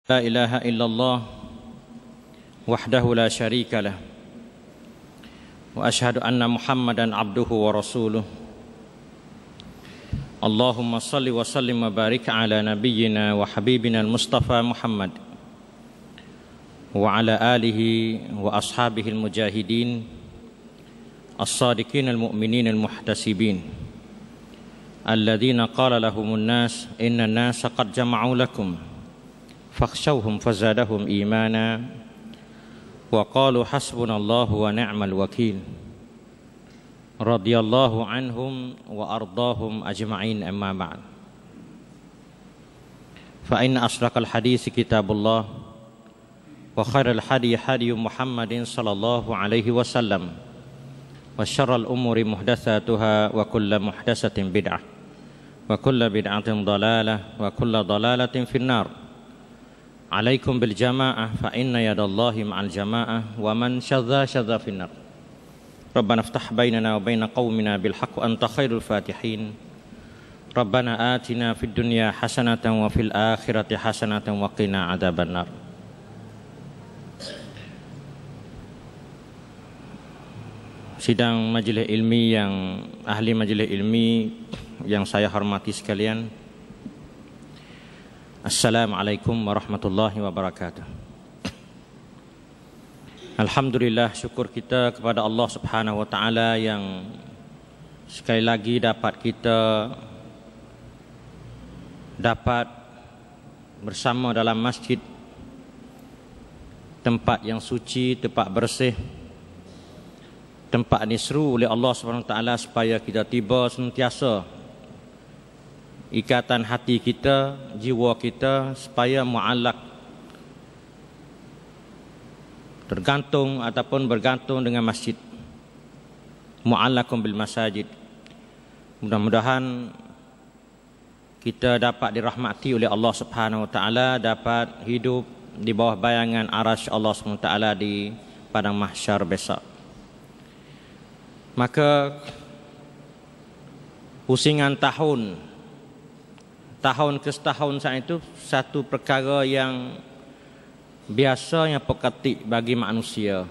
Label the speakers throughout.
Speaker 1: لا إله إلا الله وحده لا شريك له وأشهد أن محمدا عبده ورسوله اللهم صل وسلم وبارك على نبينا وحبيبنا المصطفى محمد وعلى آله وأصحابه المجاهدين الصادقين المؤمنين المحتسبين الذين قال لهم الناس إن الناس قد جمعوا لكم فاخشوهم فزادهم إيمانا وقالوا حسبنا الله ونعم الوكيل رضي الله عنهم وأرضاهم أجمعين أما بعد فإن أصدق الحديث كتاب الله وخير الحدي حدي محمد صلى الله عليه وسلم وشر الأمور محدثاتها وكل محدثة بدعة وكل بدعة ضلالة وكل ضلالة في النار عليكم بالجماعة فإن يد الله مع الجماعة ومن شذ شذ في النار ربنا افتح بيننا وبين قومنا بالحق وأنت خير الفاتحين ربنا آتنا في الدنيا حسنة وفي الآخرة حسنة وقنا عذاب النار. Sidang majelis ilmi yang ahli majelis ilmi yang saya hormati sekalian, Assalamualaikum warahmatullahi wabarakatuh. Alhamdulillah, syukur kita kepada Allah Subhanahu wa taala yang sekali lagi dapat bersama dalam masjid, tempat yang suci, tempat bersih, tempat diseru oleh Allah Subhanahu wa taala supaya kita tiba sentiasa ikatan hati kita, jiwa kita supaya muallak, tergantung ataupun bergantung dengan masjid. Mu'allakum bil masajid. Mudah-mudahan kita dapat dirahmati oleh Allah Subhanahu wa taala, dapat hidup di bawah bayangan arasy Allah Subhanahu wa taala di padang mahsyar besok. Maka pusingan tahun ke setahun saat itu satu perkara yang biasanya peketik bagi manusia.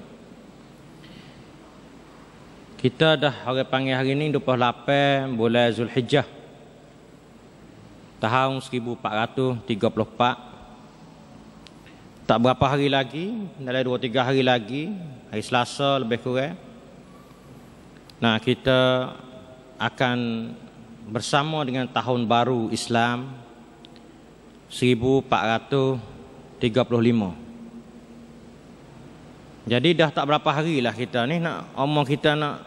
Speaker 1: Kita dah orang panggil hari ini 28 bulan Zulhijjah tahun 1434. Tak berapa hari lagi, dalam 2-3 hari lagi, hari Selasa lebih kurang, nah kita akan bersama dengan tahun baru Islam 1435. Jadi dah tak berapa hari lah kita ni nak omong, kita nak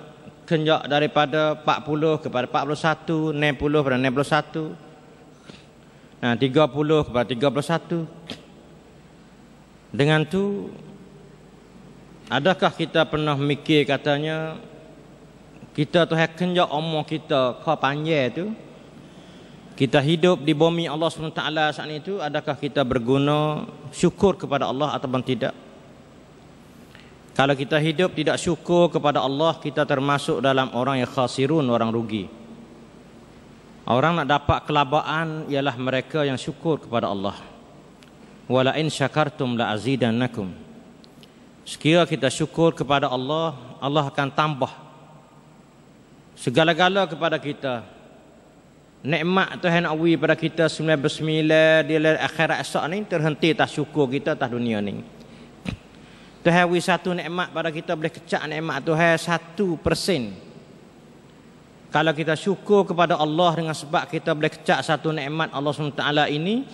Speaker 1: kenjak daripada 40 kepada 41, 60 kepada 61, nah 30 kepada 31. Dengan tu, adakah kita pernah mikir katanya kita tu kenjak omong kita kau panjang tu, kita hidup di bumi Allah SWT saat itu, adakah kita berguna syukur kepada Allah ataupun tidak? Kalau kita hidup tidak syukur kepada Allah, kita termasuk dalam orang yang khasirun, orang rugi. Orang nak dapat kelabaan ialah mereka yang syukur kepada Allah. Wala in syakartum la azidannakum. Sekira kita syukur kepada Allah, Allah akan tambah segala-gala kepada kita. Nikmat Tuhan awi pada kita 99 di akhirat esok ni terhenti tak syukur kita tak dunia ni. Tuhan awi satu nikmat pada kita, boleh kecak nikmat Tuhan 1%. Kalau kita syukur kepada Allah dengan sebab kita boleh kecak satu nikmat Allah SWT ini,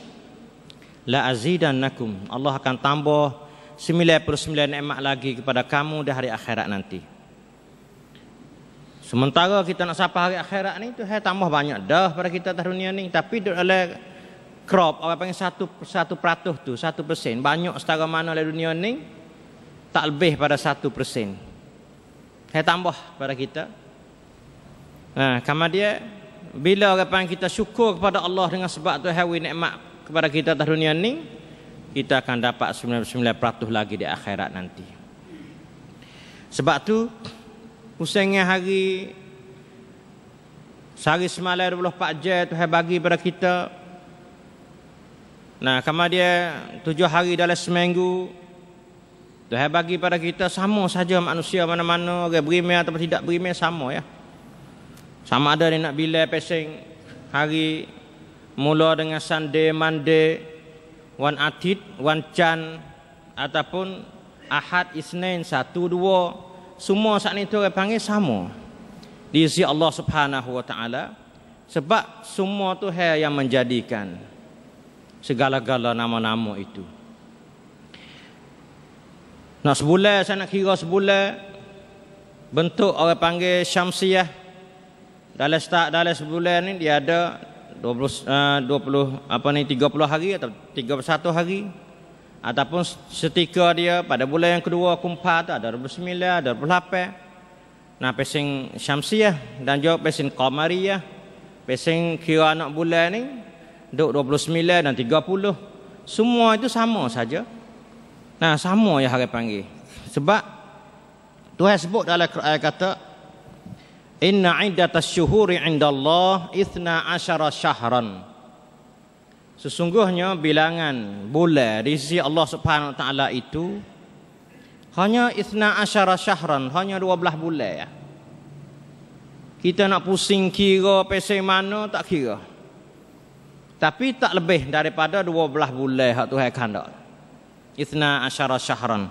Speaker 1: la azidannakum, Allah akan tambah 99 nikmat lagi kepada kamu di hari akhirat nanti. Sementara kita nak sampai hari akhirat ni, Tuhan tambah banyak dah pada kita atas dunia ni. Tapi dalam crop, orang panggil 1% tu, 1%. Banyak setara mana dalam dunia ni, tak lebih pada 1%. Tuhan tambah pada kita. Nah, kemudian bila orang panggil kita syukur kepada Allah dengan sebab Tuhan beri nikmat kepada kita atas dunia ni, kita akan dapat 99% lagi di akhirat nanti. Sebab tu, pusingnya hari sehari semalam 24 jam Tuhan bagi pada kita Nah, kama dia 7 hari dalam seminggu, Tuhan bagi pada kita sama saja manusia mana-mana, orang berimeh atau tidak berimeh sama ya. Sama ada dia nak bila pesing hari mula dengan Sunday, Monday, wan Atid, wan Can ataupun Ahad, Isnin, 1, 2, semua saat itu orang panggil sama di sisi Allah Subhanahu wa taala, sebab semua Tuhan yang menjadikan segala-gala nama-nama itu. Nak sebulan, saya nak kira sebulan, bentuk orang panggil Syamsiah. Dalam sebulan ni dia ada 30 hari atau 31 hari, ataupun setika dia pada bulan yang kedua Kumpa tu ada 29, ada 28. Nah, pesing Syamsiah dan juga pesing Qamariyah. Pesing kira anak bulan ni 29 dan 30. Semua itu sama saja. Nah, sama yang hari panggil. Sebab Tuhan sebut dalam Quran kata, inna iddatas syuhuri indallah 12 syahran. Sesungguhnya bilangan bulan di sisi Allah Subhanahu wa taala itu hanya 12 syahran, hanya 12 bulan ya. Kita nak pusing kira pesing mana tak kira. Tapi tak lebih daripada 12 bulan hak Tuhan kehendak. 12 syahran.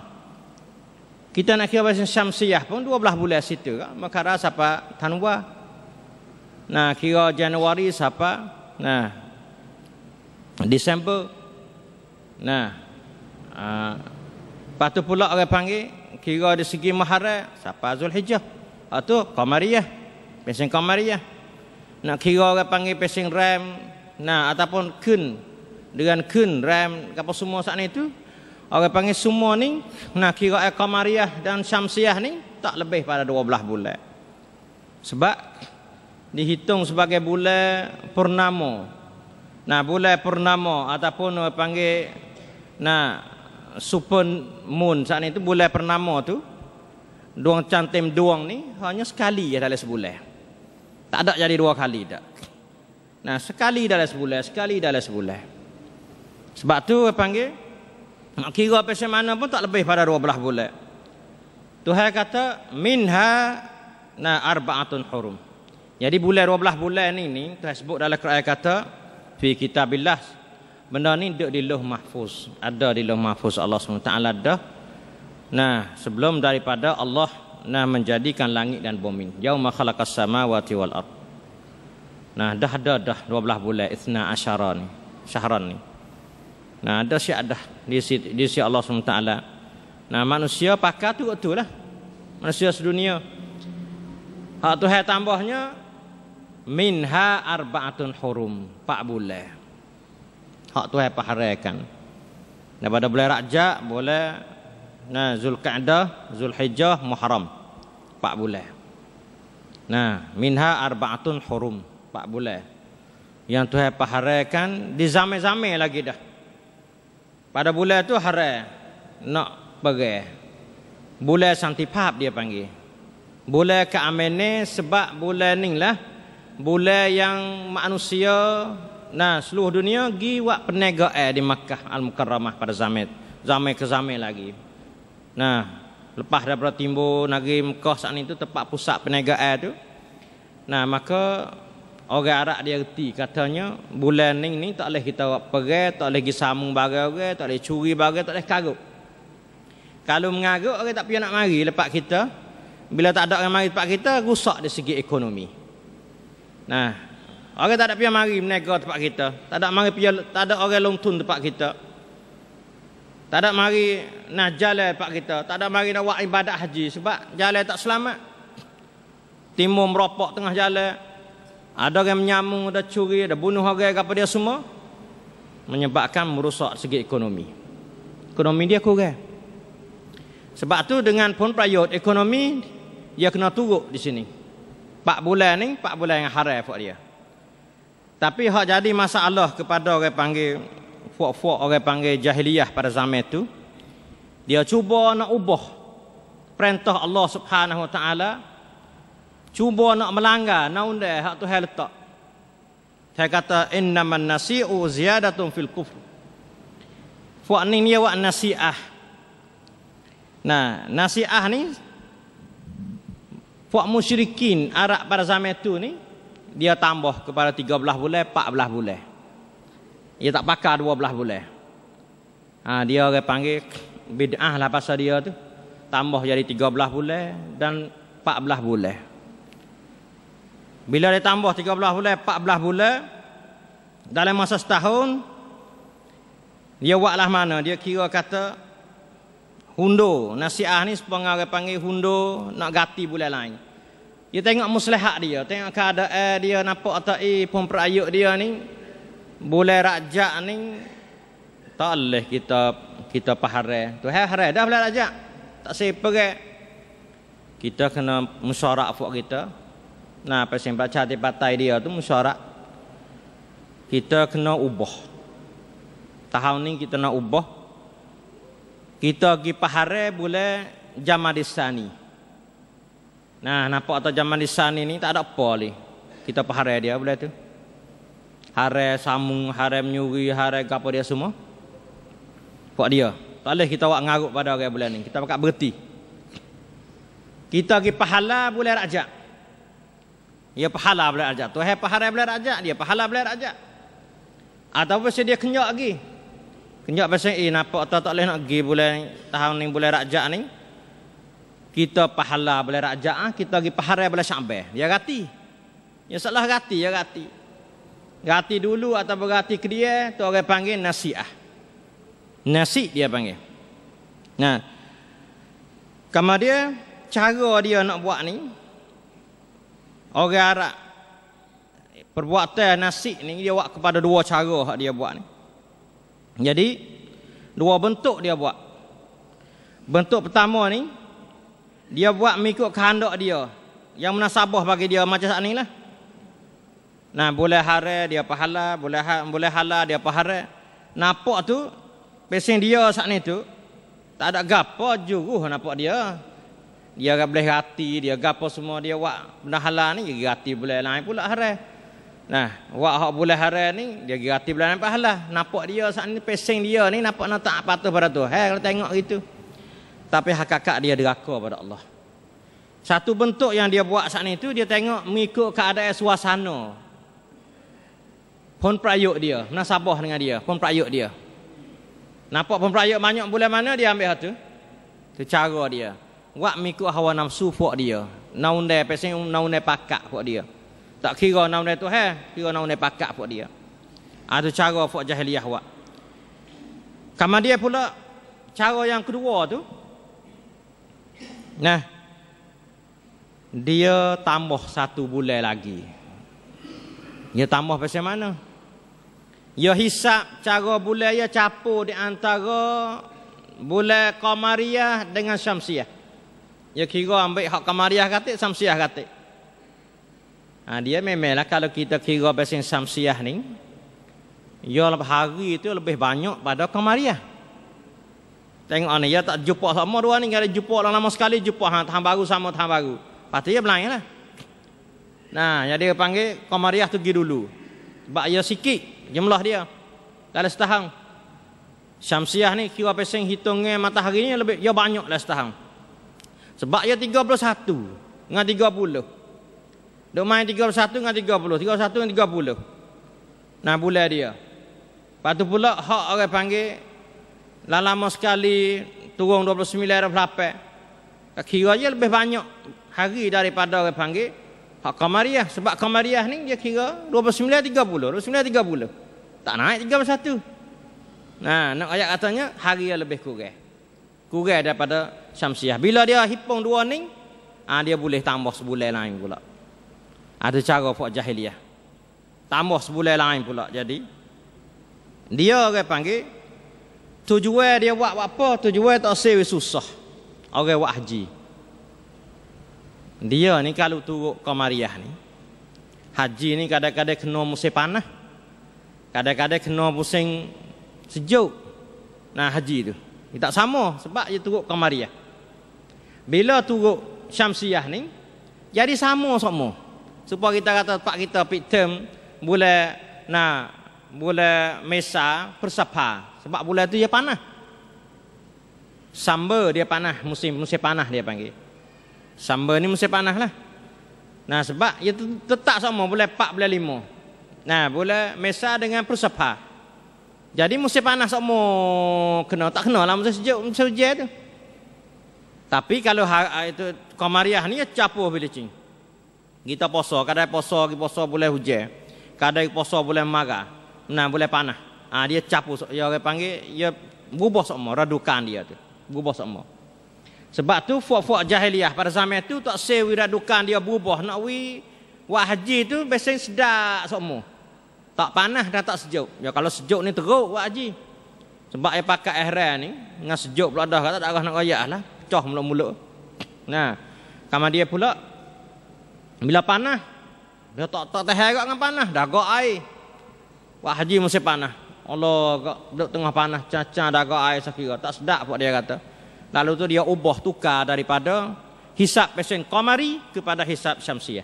Speaker 1: Kita nak kira pesing Syamsiah pun 12 bulan situ kan. Maka rasa apa Tanwa. Nah, kira Januari siapa? Nah, Disember. Nah, lepas tu pula orang panggil kira dari segi Muharram siapa Zulhijjah. Itu Qamariyah, pesing Qamariyah. Nak kira orang panggil pesing Ram, nah ataupun Kun dengan Kun Ram apa semua saat itu orang panggil semua ni nak kira Qamariyah dan Syamsiah ni tak lebih pada 12 bulan. Sebab dihitung sebagai bulan purnama. Nah, bulan purnama ataupun orang panggil super moon saat itu bulan purnama tu, duang cantim duang ni hanya sekali ya dalam sebulan. Tak ada jadi 2 kali tak. Nah, sekali dalam sebulan, sekali dalam sebulan. Sebab tu orang panggil nak kira pasal mana pun tak lebih pada 12 bulan. Tuhan kata minha arba'atun hurum. Jadi bulan 12 bulan ni Tuhan sebut dalam Quran kata fi kitabillah. Benda ni duduk di Lauh Mahfuz. Ada di Lauh Mahfuz Allah SWT ada. Nah, sebelum daripada Allah menjadikan langit dan bumi. Yauma khalaqas samawati wal ard. Nah, dah 12 bulan 12 ni. Syahran ni. Nah, ada siap dah di sisi Allah SWT. Nah, manusia pakai tu betul lah. Manusia sedunia. Hak Tuhan tambahnya minha arba'atun hurum, 4 bulan. Hak Tuhan paharaikan. Daripada bulan Rajab, bulan Zulqa'dah, Zulhijjah, Muharram, 4 bulan. Nah, minha arba'atun hurum, 4 bulan. Yang Tuhan paharaikan di zaman-zaman lagi dah. Pada bulan tu haram nak pergi. Bulan santipap dia panggil. Bulan keamanan sebab bulan ni lah bulan yang manusia seluruh dunia gi buat perniagaan di Makkah Al-Mukarramah pada zaman ke zaman lagi. Nah, lepas daripada timbul negeri Mekah saat itu tempat pusat perniagaan tu. Nah, maka orang Arab dia reti katanya bulan ni tak boleh kita pergi, tak boleh pergi sambung barang orang, tak boleh curi barang, tak boleh karut. Kalau mengarut orang tak payah nak mari lepas kita. Bila tak ada orang mari tempat kita, rusak dari segi ekonomi. Nah, orang tak ada payah mari berniaga tempat kita. Tak ada orang longtun tempat kita. Tak ada mari nak jalan tempat kita. Tak ada mari nak buat ibadat haji sebab jalan tak selamat. Timbul merokok tengah jalan. Ada orang menyamung, ada curi, ada bunuh orang apa dia semua. Menyebabkan merosak segi ekonomi. Ekonomi dia kurang. Sebab tu dengan pun prayut ekonomi dia kena turut di sini. 4 bulan ni 4 bulan yang haram buat dia. Tapi hak jadi masalah kepada orang panggil fuak-fuak orang panggil jahiliyah pada zaman itu, dia cuba nak ubah perintah Allah Subhanahu wa taala, cuba nak melanggar undang hak Tuhan letak. Saya kata innaman nasi'u ziyadatun fil kufr. Fuak ni dia buat nasiah. Nah, nasiah ni fuak musyrikin Arab pada zaman itu ni dia tambah kepada 13 bulan, 14 bulan. Dia tak pakai 12 bulan. Dia orang panggil bid'ah lah pasal dia tu. Tambah jadi 13 bulan dan 14 bulan. Bila dia tambah 13 bulan, 14 bulan, dalam masa setahun, dia buatlah mana? Dia kira kata hundo. Nasiah ni sepengah orang panggil hundo, nak ganti bulan lain. Dia tengok muslihat dia, tengok keadaan dia, nampak tak pemperayuk dia ni, bulan Rajab ni, tak boleh kita paharai. Tu harai dah bulan Rajab. Tak seperai. Kita kena musyarak fuak kita. Nah, pasal baca di partai dia tu musyarak. Kita kena ubah. Tahun ni kita nak ubah. Kita pergi paharai bulan Jamadisani. Nah, nampak atau Jamadisani ni tak ada apa ni. Kita paharai dia bulan tu. Harai samung, harai menyuri, harai apa dia semua. Buat dia. Tak boleh kita buat ngaruk pada orang bulan ni. Kita pakai berhenti. Kita pergi pahala bulan Rajab. Dia pahala bulan Rajab. Tuhan pahala bulan Rajab, dia pahala bulan Rajab. Atau pasal dia kenyak lagi. Kenyak pasal nampak tak boleh nak pergi bulan tahun ni bulan Rajab ni. Kita pahala bulan Rajab, kita pergi pahala bulan Syaban. Dia gati. Dia salah gati, dia gati. Gati dulu atau bergati ke dia, tu orang panggil nasiah. Nasi dia panggil. Nah, kemudian cara dia nak buat ni, orang Arab perbuatan nasi ni dia buat kepada dua cara dia buat ni. Jadi dua bentuk dia buat. Bentuk pertama ni dia buat mengikut kehendak dia, yang munasabah bagi dia macam saat ni lah. Nah, boleh hara dia pahala, boleh halal dia pahala. Nampak tu pesing dia saat ni tu tak ada gapo juruh nampak dia. Dia boleh hati, dia gapo semua dia buat benda halal ni dia hati boleh lain pula haram. Nah, buat hak boleh haram ni dia hati boleh lain pahala. Nampak dia saat ni pesing dia ni nampak nak tak patuh pada tu. Kalau tengok gitu. Tapi hakikat dia deraka pada Allah. Satu bentuk yang dia buat saat ni tu dia tengok mengikut keadaan suasana. Pun prayuk dia, nasabah dengan dia, pun prayuk dia. Nampak pun prayuk banyak bulan mana dia ambil tu. Tu cara dia. Buat mengikut hawa nafsu fuak dia. Naundai pesing naundai pakak fuak dia. Tak kira naundai tu kira naundai pakak fuak dia. Tu cara fuak jahiliyah buat. Kemudian pula cara yang kedua tu, nah, dia tambah 1 bulan lagi. Dia tambah pasal mana? Dia hisap cara bulan dia capur di antara bulan Qamariyah dengan Syamsiyah. Dia kira ambil hak Qamariyah kata, Syamsiyah kata. Dia memanglah kalau kita kira pasal Syamsiyah ni, dia hari itu lebih banyak pada Qamariyah. Tengok ni, dia tak jumpa sama dua ni. Kalau jumpa lama sekali, jumpa tahun baru sama tahun baru. Pasti dia berlain lah. Nah, jadi dia panggil Qamariyah tu pergi dulu. Sebab dia sikit jumlah dia dalam setahun. Syamsiyah ni kira pesing hitungnya matahari ni lebih dia banyak dalam setahun. Sebab dia 31 dengan 30. Dia main 31 dengan 30, 31 dengan 30. Nah, bulan dia. Lepas tu pula hak orang panggil lama sekali turun 29 28. Kira dia lebih banyak hari daripada orang panggil hak Qamariyah. Sebab Qamariyah ni dia kira 29 30, 29 30. Tak naik 31. Nah, nak ayat katanya hari dia lebih kurang. Kurang daripada Syamsiyah. Bila dia hitung dua ni, dia boleh tambah sebulan lain pula. Ada cara fuak jahiliyah. Tambah sebulan lain pula. Jadi dia orang panggil tujuan dia buat apa? Tujuan tak sewa susah. Orang buat haji. Dia ni kalau turut Qamariyah ni, haji ni kadang-kadang kena musim panas, kadang-kadang kena musim sejuk. Nah, haji tu dia tak sama sebab dia turut Qamariyah. Bila turut Syamsiyah ni jadi sama semua. Supaya kita kata pak kita pik term bulan bulan Mesa Persapa Sebab bulan tu dia panas. Samba dia panas, musim panas dia panggil. Samba ni musim panas lah. Nah, sebab dia tetap sama bulan 4, bulan 5. Nah, bulan Mesa dengan Pusapa. Jadi musim panas sama kena, tak kena lah musim sejuk, musim hujan tu. Tapi kalau itu Qamariah ni campur bila cing. Kita puasa, kadang puasa bulan hujan. Kadang puasa bulan marah. Nah, bulan panas. Dia campur, dia orang panggil dia berubah sama radukan dia tu. Berubah sama. Sebab tu fuak-fuak jahiliah pada zaman tu tak sewi radukan dia berubah nak buat haji tu biasanya sedap semua. Tak panas dan tak sejuk. Ya kalau sejuk ni teruk buat haji. Sebab dia pakai ihram ni dengan sejuk pula dah kata tak arah nak royak lah. Pecah mulut-mulut. Nah, kamar dia pula bila panas dia tak tahan dengan panas, dah gak air. Buat haji musim panas. Allah duduk tengah panas caca dah gak air sekira tak sedap buat dia kata. Lalu tu dia ubah tukar daripada hisab pesen qamari kepada hisab syamsiah.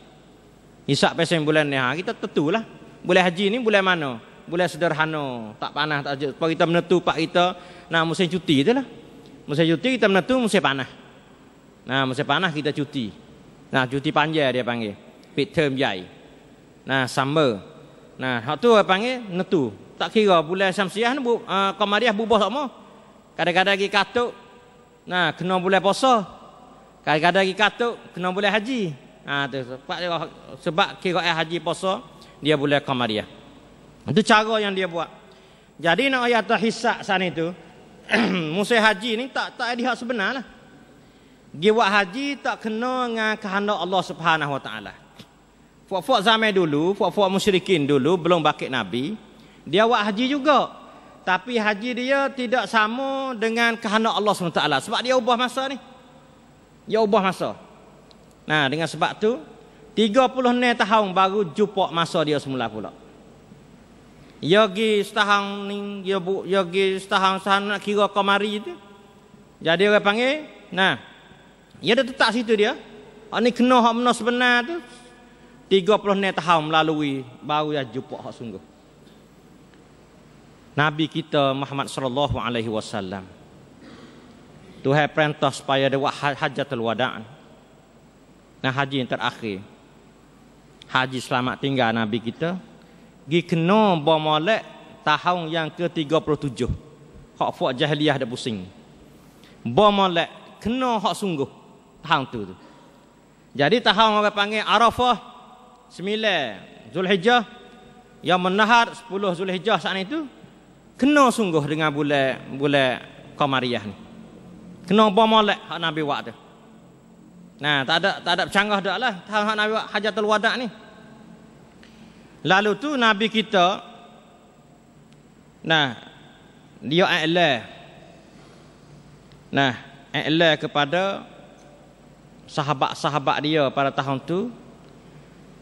Speaker 1: Hisab pesen bulan ni kita tentulah. Bulan haji ni bulan mana? Bulan sederhana, tak panas tak sejuk. Sebab kita menentu pak kita musim cuti itulah. Musim cuti kita menentu musim panas. Nah, musim panas kita cuti. Nah, cuti panjang dia panggil. Peak term jai. Nah, summer. Nah, hak tu dia panggil menentu. Tak kira bulan syamsiah ni qamariah berubah sama. Kadang-kadang lagi katuk. Nah, kena bulan puasa. Kadang-kadang lagi katuk kena bulan haji. Tu sebab kira haji puasa dia bulan qamariah. Itu cara yang dia buat. Jadi nak ayat hisab sana itu musim haji ni tak ada hak sebenar lah. Dia buat haji tak kena dengan kehendak Allah Subhanahu Wa Taala. Fuak-fuak zaman dulu, fuak-fuak musyrikin dulu belum bakit Nabi, dia buat haji juga. Tapi haji dia tidak sama dengan kehendak Allah SWT. Sebab dia ubah masa ni. Dia ubah masa. Nah, dengan sebab tu 36 tahun baru jumpa masa dia semula pula. Dia pergi setahun ni, dia pergi setahun nak kira qamari tu. Jadi orang panggil, nah, dia dah tetap situ dia. Hak ni kena hak benar sebenar tu 36 tahun melalui baru dia jumpa hak sungguh. Nabi kita Muhammad sallallahu alaihi wasallam. Tuhan perintah supaya dia buat hajatul wada'. Nah, haji yang terakhir. Haji selamat tinggal Nabi kita. Gi kena bermolek tahun yang ke-37. Hak fuak jahiliyah dah pusing. Bermolek kena hak sungguh tahun tu. Jadi tahun orang panggil Arafah 9 Zulhijjah yang menahar 10 Zulhijjah saat itu kena sungguh dengan bulan Qamariyah ni. Kena bermolek hak Nabi buat tu. Nah, tak ada bercanggah dak lah hak Nabi buat hajatul wada' ni. Lalu tu Nabi kita dia iklan kepada sahabat-sahabat dia pada tahun tu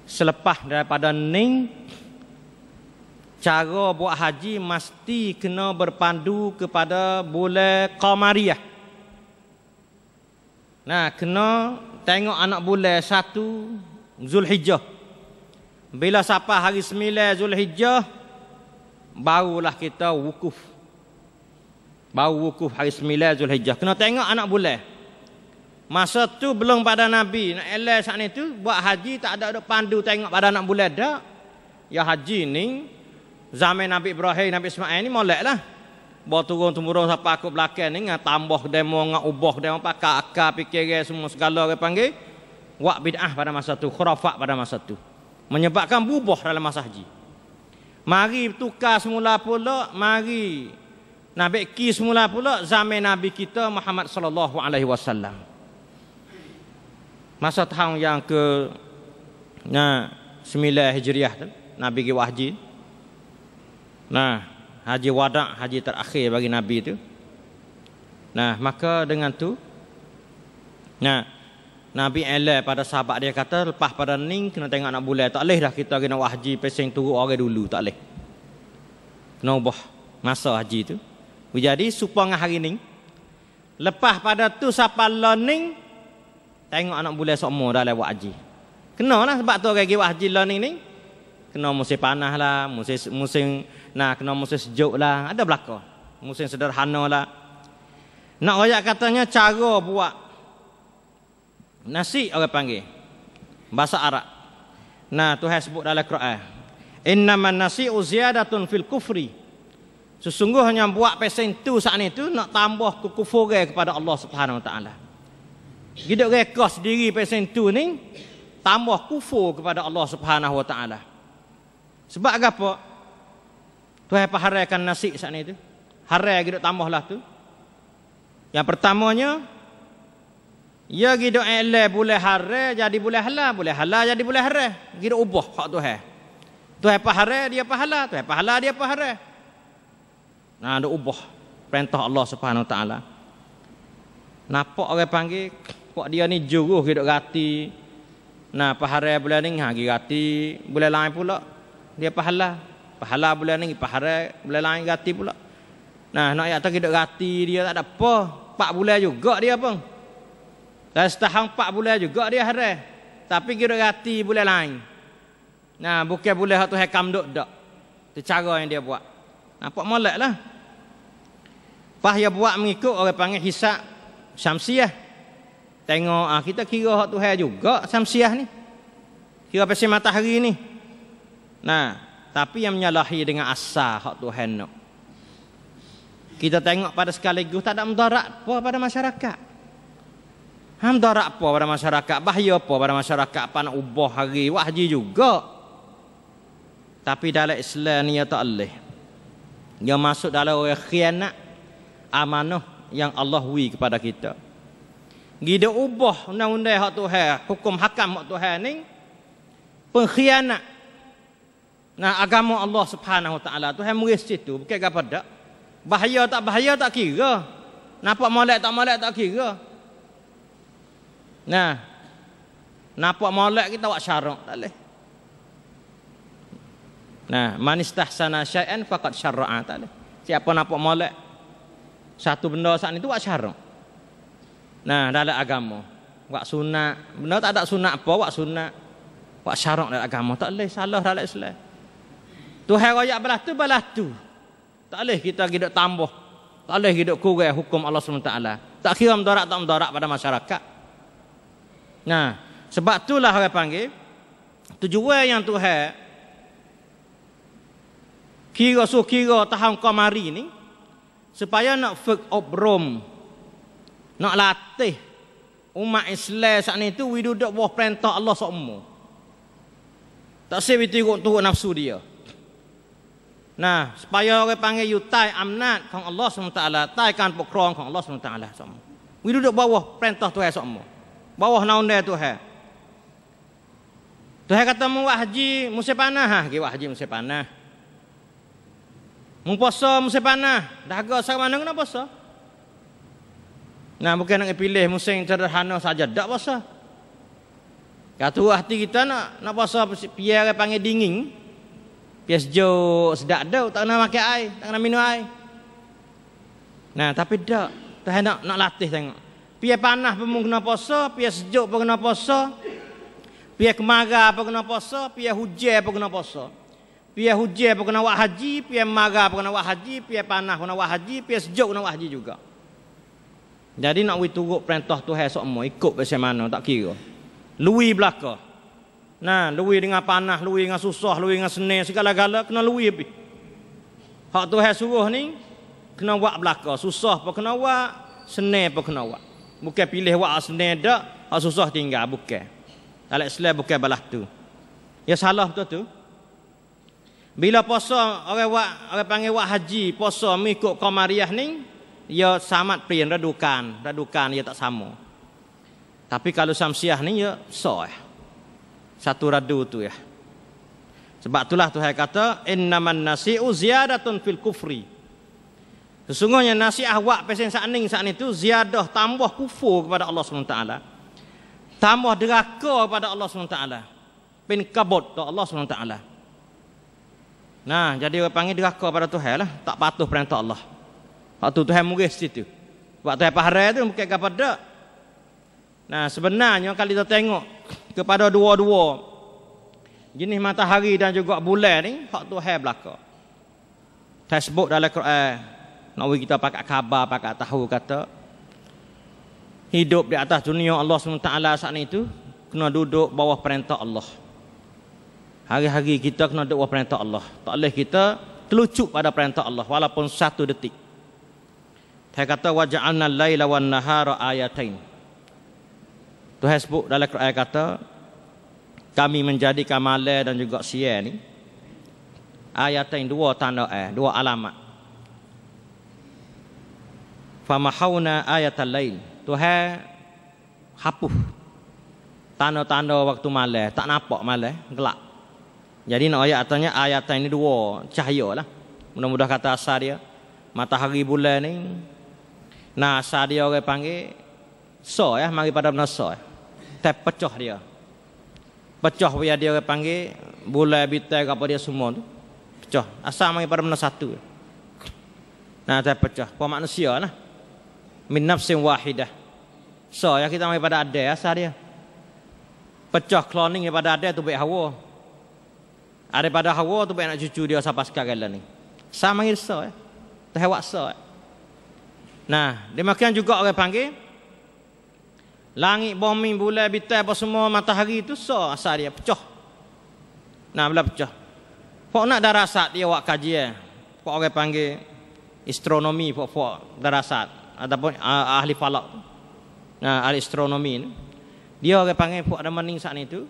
Speaker 1: selepas daripada ning cara buat haji mesti kena berpandu kepada bulan Qamariyah. Nah, kena tengok anak bulan 1 Zulhijjah. Bila sampai hari 9 Zulhijjah barulah kita wukuf. Baru wukuf hari 9 Zulhijjah. Kena tengok anak bulan. Masa tu belum pada Nabi nak elak saat itu buat haji tak ada pandu tengok pada anak bulan dak. Ya haji ni zaman Nabi Ibrahim, Nabi Ismail ni molek lah. Bawa turun-temurun sampai aku belakang ni dengan tambah demo, dengan ubah demo, pakai akal, fikir semua segala orang panggil. Buat bid'ah pada masa tu, khurafat pada masa tu. Menyebabkan bubuh dalam masa haji. Mari tukar semula pula, mari Nabi ki semula pula zaman Nabi kita Muhammad sallallahu alaihi wasallam. Masa tahun yang ke 9 Hijriah tu, Nabi pergi haji. Nah, haji wada', haji terakhir bagi Nabi tu. Nah, maka dengan tu Nabi elak pada sahabat dia kata lepas pada ning kena tengok anak bulan. Tak leh dah kita kena buat haji pesing turun orang dulu, tak leh. Kena ubah masa haji tu. Jadi supaya hari ning lepas pada tu sampai learning tengok anak bulan semua dah lewat haji. Kena lah sebab tu orang pergi buat haji learning ni. Kena musim panas lah, musim kena musim sejuk lah, ada belaka. musim sederhana lah. Nak royak katanya cara buat nasi orang panggil bahasa Arab. Nah, Tuhan sebut dalam Quran, innaman nasi'u ziyadatun fil kufri. Sesungguhnya buat pesen tu saat itu nak tambah kekufuran kepada Allah Subhanahu Wa Taala. Hidup reka sendiri pesen tu ni tambah kufur kepada Allah Subhanahu Wa Taala. Sebab apa? Tuhan paharaikan nasi saat itu. Harai hidup tambahlah tu. Yang pertamanya, ya hidup eleh boleh harai jadi boleh halal jadi boleh harai. Hidup ubah hak Tuhan. Tuhan paharai dia pahala, Tuhan pahala dia paharai. Nah, ada ubah perintah Allah Subhanahu Wa Taala. Nampak orang panggil kok dia ni juruh hidup gati. Nah, paharai bulan ni hagi gati, bulan lain pula dia pahala. Pahala bulan ni paharai, bulan lain gati pula. Nah, nak ayat hidup gati dia tak ada apa. 4 bulan juga dia pun. Dan setahun 4 bulan juga dia harai. Tapi hidup gati bulan lain. Nah, bukan bulan tu hakam duk dak. Itu cara yang dia buat. Nampak molek lah. Pas dia buat mengikut orang panggil hisab syamsiah. Tengok kita kira hak Tuhan juga syamsiah ni. Kira pasal matahari ni. Nah, tapi yang menyalahi dengan asal hak Tuhan nak. Kita tengok pada sekaligus tak ada mudarat apa pada masyarakat. Mudarat apa pada masyarakat? Bahaya apa pada masyarakat? Apa nak ubah hari wahji juga. Tapi dalam Islam ni ya tak boleh. Dia masuk dalam orang khianat amanah yang Allah wi kepada kita. Gida ubah undang-undang hak Tuhan, hukum hakam hak Tuhan ni pengkhianat. Nah, agama Allah Subhanahu Wa Taala Tuhan muris situ, bukan apa dak. Bahaya tak kira. Nampak molek tak kira. Nah, nampak molek kita buat syarak tak boleh. Nah, man istahsana syai'an faqad syarra'a tak boleh. Siapa nampak molek satu benda saat itu buat syarak. Nah, dalam agama buat sunat, benda tak ada sunat apa buat sunat. Buat syarak dalam agama tak boleh, salah dalam Islam. Tuhan royak balas tu. Tak boleh kita hidup tambah. Tak boleh hidup kurang hukum Allah SWT. Tak kira mudarat tak mudarat pada masyarakat. Nah, sebab itulah orang panggil tujuan yang Tuhan kira tahun kamari ni supaya nak obrom, nak latih umat Islam saat ni tu duduk bawah perintah Allah semua. Tak sewi turut nafsu dia. Nah, supaya orang panggil you tai amnatของ Allah SWT, ใต้การปกครองของ Allah SWT semua. We duduk bawah perintah Tuhan semua. Bawah undang-undang Tuhan. Tuhan kata mu haji musim panah, ke haji musim panah. Mu puasa musim panah, dahaga sama mana kena puasa. Nah, bukan nak pilih musim sederhana saja dak puasa. Kata hati kita nak puasa biar panggil dingin. Pias sejuk, sedap dah, tak kena makan air, tak kena minum air. Nah, tapi dak, Tuhan nak latih tengok. Pias panas pun kena puasa, pias sejuk pun kena puasa. Pias kemarau pun kena puasa, pias hujan pun kena puasa. Pias hujan pun kena buat haji, pias marau pun kena buat haji, pias panas pun kena buat haji, pias sejuk kena buat haji juga. Jadi nak turut perintah Tuhan semua, ikut macam mana tak kira. Lui belaka. Nah, lui dengan panah, lui dengan susah, lui dengan senang, segala-gala kena lui lebih. Hak Tuhan suruh ni kena buat belaka, susah pun kena buat, senang pun kena buat. Bukan pilih buat senang dak, hak susah tinggal, bukan. Dalam Islam bukan balas tu. Ya salah betul tu. Bila puasa orang panggil buat haji, puasa mengikut Qamariyah ni, ya samat prian radukan dia tak sama. Tapi kalau Syamsiah ni ya sah. Satu radu tu ya. Sebab itulah Tuhan kata innaman nasi'u ziyadatun fil kufri. Sesungguhnya nasi'ah wak pesen saat ni tu ziyadah tambah kufur kepada Allah SWT. Tambah deraka kepada Allah SWT. Pin kabut ke Allah SWT. Nah, jadi orang panggil deraka pada Tuhan lah, tak patuh perintah Allah. Waktu Tuhan murid situ. Waktu Tuhan paharai tu bukan kepada. Nah, sebenarnya kalau kita tengok kepada dua-dua jenis matahari dan juga bulan ni hak Tuhan belaka. Tersebut dalam Quran Nak kita pakai khabar, pakai tahu kata hidup di atas dunia Allah SWT saat itu kena duduk bawah perintah Allah. Hari-hari kita kena duduk bawah perintah Allah. Tak boleh kita terlucuk pada perintah Allah walaupun satu detik. Dia kata waja'alna al-laila wan nahara ayatain. Tuhan sebut dalam Quran kata kami menjadikan malam dan juga siang ni ayatain, dua tanda dua alamat. Famahawna ayatal lail. Tuhan hapus tanda-tanda waktu malam, tak nampak malam, gelap. Jadi nak ayat katanya ayatain ni dua cahaya lah. Mudah-mudahan kata asal dia matahari bulan ni. Nah, asal dia orang panggil so ya, mari pada benar so. Tap pecah dia. Pecah biar dia orang panggil bulan bintang apa dia semua tu. Pecah. Asal mari pada benar satu. Nah, tap pecah. Apa manusia lah. Min nafsin wahidah. So ya kita mari pada ada asal dia. Pecah cloning daripada ada tu baik Hawa. Daripada Hawa tu baik nak cucu dia sampai sekarang lah ni. Sama ngi so ya. Terhewak so. Nah, demikian juga orang panggil langit, bumi, bulan, bintang apa semua, matahari itu so asal dia pecah. Nah, bila pecah. Pok nak darasat dia buat kajian. Pok orang panggil astronomi, pok darasat ataupun ahli falak. Nah, ahli astronomi ni. Dia orang panggil pok ada maning saat itu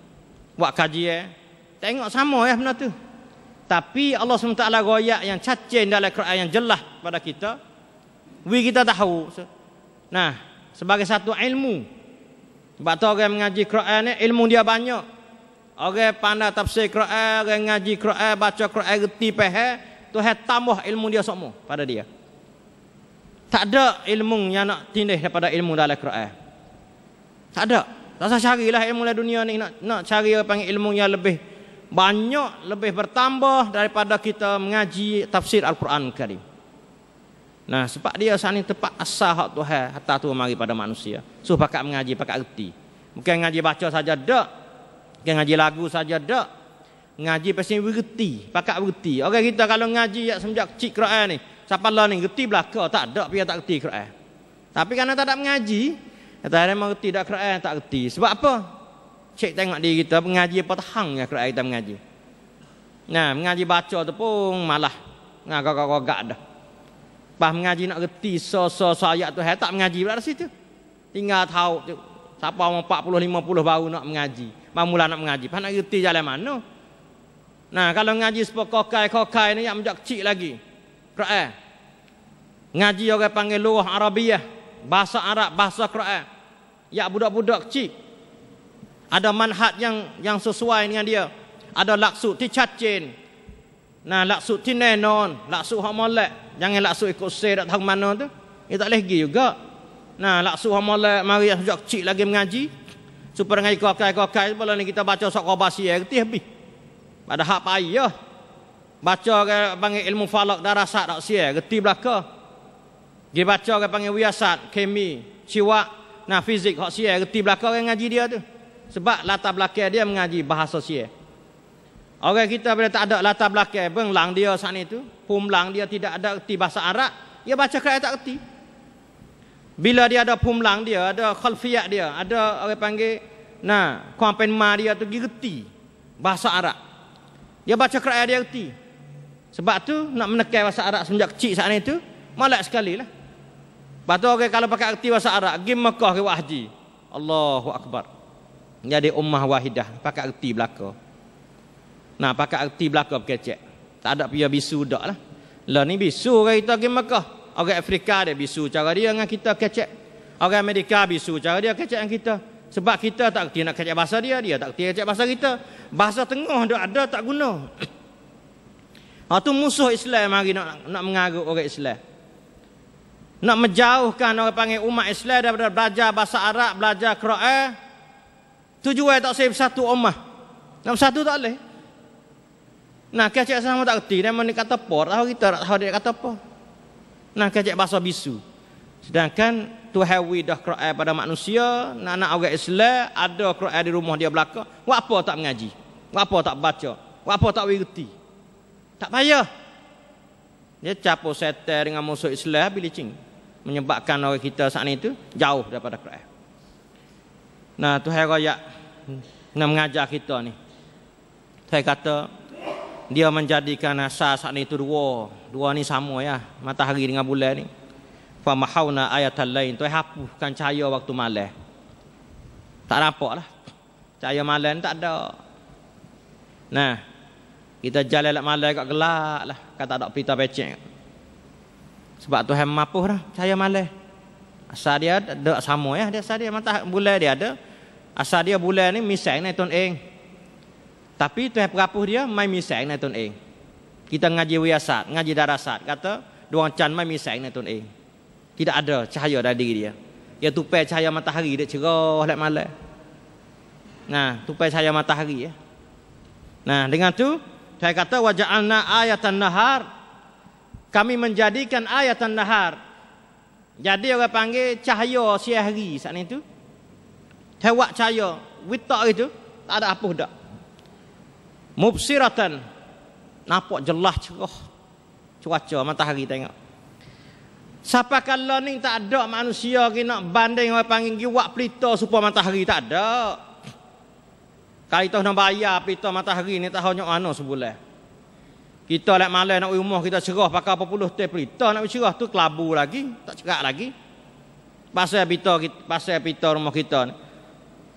Speaker 1: buat kajian. Tengok sama ya benda tu. Tapi Allah SWT royak yang cacing dalam Quran yang jelas pada kita. Kita tahu. Nah, sebagai satu ilmu. Sebab tu orang mengaji Quran ni ilmu dia banyak. Orang pandai tafsir Quran, orang ngaji Quran, baca Quran reti faham, Tuhan tambah ilmu dia semua pada dia. Tak ada ilmu yang nak tindih daripada ilmu dalam Quran. Tak ada. Tak usah carilah ilmu dalam dunia ni, nak cari orang panggil ilmu yang lebih banyak, lebih bertambah daripada kita mengaji tafsir Al-Quran Karim. Nah, sebab dia saat ini tepat asal hak Tuhan, hatta tu mari pada manusia. So pakat mengaji, pakat erti. Bukan ngaji baca saja dak. Bukan ngaji lagu saja dak. Ngaji pasti bererti, pakat bererti. Orang kita kalau ngaji ya semenjak kecil Quran ni, siapa lah ni erti belaka, tak dak dia tak erti Quran. Tapi kerana tak ada mengaji, kata dia mau erti dak Quran tak erti. Sebab apa? Cek tengok diri kita mengaji apa tahang ya Quran kita mengaji. Nah, mengaji baca tu pun malah ngagak-gagak dah. Pas mengaji nak reti so ayat tu tak mengaji pula di situ. Tinggal tahu tu siapa umur 40 50 baru nak mengaji. Baru mula nak mengaji. Pas nak reti jalan mana? Nah, kalau ngaji sepok kokai ni yang menjak kecil lagi. Quran. Ngaji orang panggil lughah Arabiah, bahasa Arab, bahasa Quran. Ya budak-budak kecil. Ada manhaj yang sesuai dengan dia. Ada laksud ticacin. Nah, laksud tinenon, laksud hak molek. Jangan laksud ikut say tak tahu mana tu. Dia tak boleh pergi juga. Nah, laksud hak molek mari sejak kecil lagi mengaji. Supaya ngaji kokai bila ni kita baca sok kobasi reti habis. Pada hak payah. Baca ke panggil ilmu falak darasat tak sia, reti belaka. Dia baca ke panggil wiasat, kemi, siwak, nah fizik hak sia, reti belaka orang ngaji dia tu. Sebab latar belakang dia mengaji bahasa sia. Orang kita bila tak ada latar belakang, benglang dia saat itu, pumlang dia tidak ada erti bahasa Arab, dia baca Quran tak erti. Bila dia ada pumlang dia, ada khalfiyat dia, ada orang panggil, nah, kompenma dia tu gerti bahasa Arab. Dia baca Quran dia erti. Sebab tu nak menekan bahasa Arab sejak kecil saat itu, malak sekali lah. Lepas tu orang kalau pakai erti bahasa Arab, pergi Mekah ke haji. Allahu Akbar. Jadi ummah wahidah, pakai erti belaka. Nah, pakai erti belaka berkecek. Tak ada pia bisu dak lah. Lah ni bisu orang kita pergi Mekah. Orang Afrika dia bisu cara dia dengan kita kecek. Orang Amerika bisu cara dia kecek dengan kita. Sebab kita tak erti nak kecek bahasa dia, dia tak erti kecek bahasa kita. Bahasa tengah dia ada tak guna. Tu musuh Islam mari nak mengarut orang Islam. Nak menjauhkan orang panggil umat Islam daripada belajar bahasa Arab, belajar Quran. Tujuan tak save satu ummah. Nak satu tak boleh. Nah, kecek sama tak erti dia mana kata apa, tahu kita tak tahu dia kata apa. Nah, kecek bahasa bisu. Sedangkan Tuhan widah Quran pada manusia, anak orang Islam ada Quran di rumah dia belaka, buat apa tak mengaji? Buat apa tak baca? Buat apa tak wirti? Tak payah. Dia campur setan dengan musuh Islam bilicing, menyebabkan orang kita saat ini tu jauh daripada Quran. Nah, Tuhan royak nak mengajar kita ni. Tuhan kata dia menjadikan asas saat ini tu dua ni sama ya, matahari dengan bulan ni. Fa mahauna ayatal lain, Tuhan hapuskan cahaya waktu malam. Tak nampaklah. Cahaya malam tak ada. Nah, kita jalan lek malam kat gelap lah, kata tak pita pecek. Sebab Tuhan mapuh dah cahaya malam. Asal dia ada sama ya, dia asal dia matahari bulan dia ada. Asal dia bulan ni misal naik ton eng. Tapi Tuhan perapuh dia mai misal naik ton eng. Kita ngaji wiasat, ngaji darasat, kata dua can mai misal naik ton eng. Tidak ada cahaya dari diri dia. Dia tupai cahaya matahari dia cerah lek malam. Nah, tupai cahaya matahari ya. Nah, dengan tu saya kata waja'alna ayatan nahar, kami menjadikan ayatan nahar. Jadi orang panggil cahaya siang hari saat ni tu. Tewak cahaya witak itu tak ada apa dak. Mubsiratan, nampak jelas cerah cuaca matahari tengok. Siapa kala ni tak ada manusia ki nak banding orang panggil giwak pelita supaya matahari tak ada. Kalau kita nak bayar pelita matahari ni tak hanya mana sebulan. Kita lek malam nak rumah kita cerah pakai apa puluh teh pelita nak cerah tu kelabu lagi, tak cerak lagi. Pasal pelita rumah kita ni.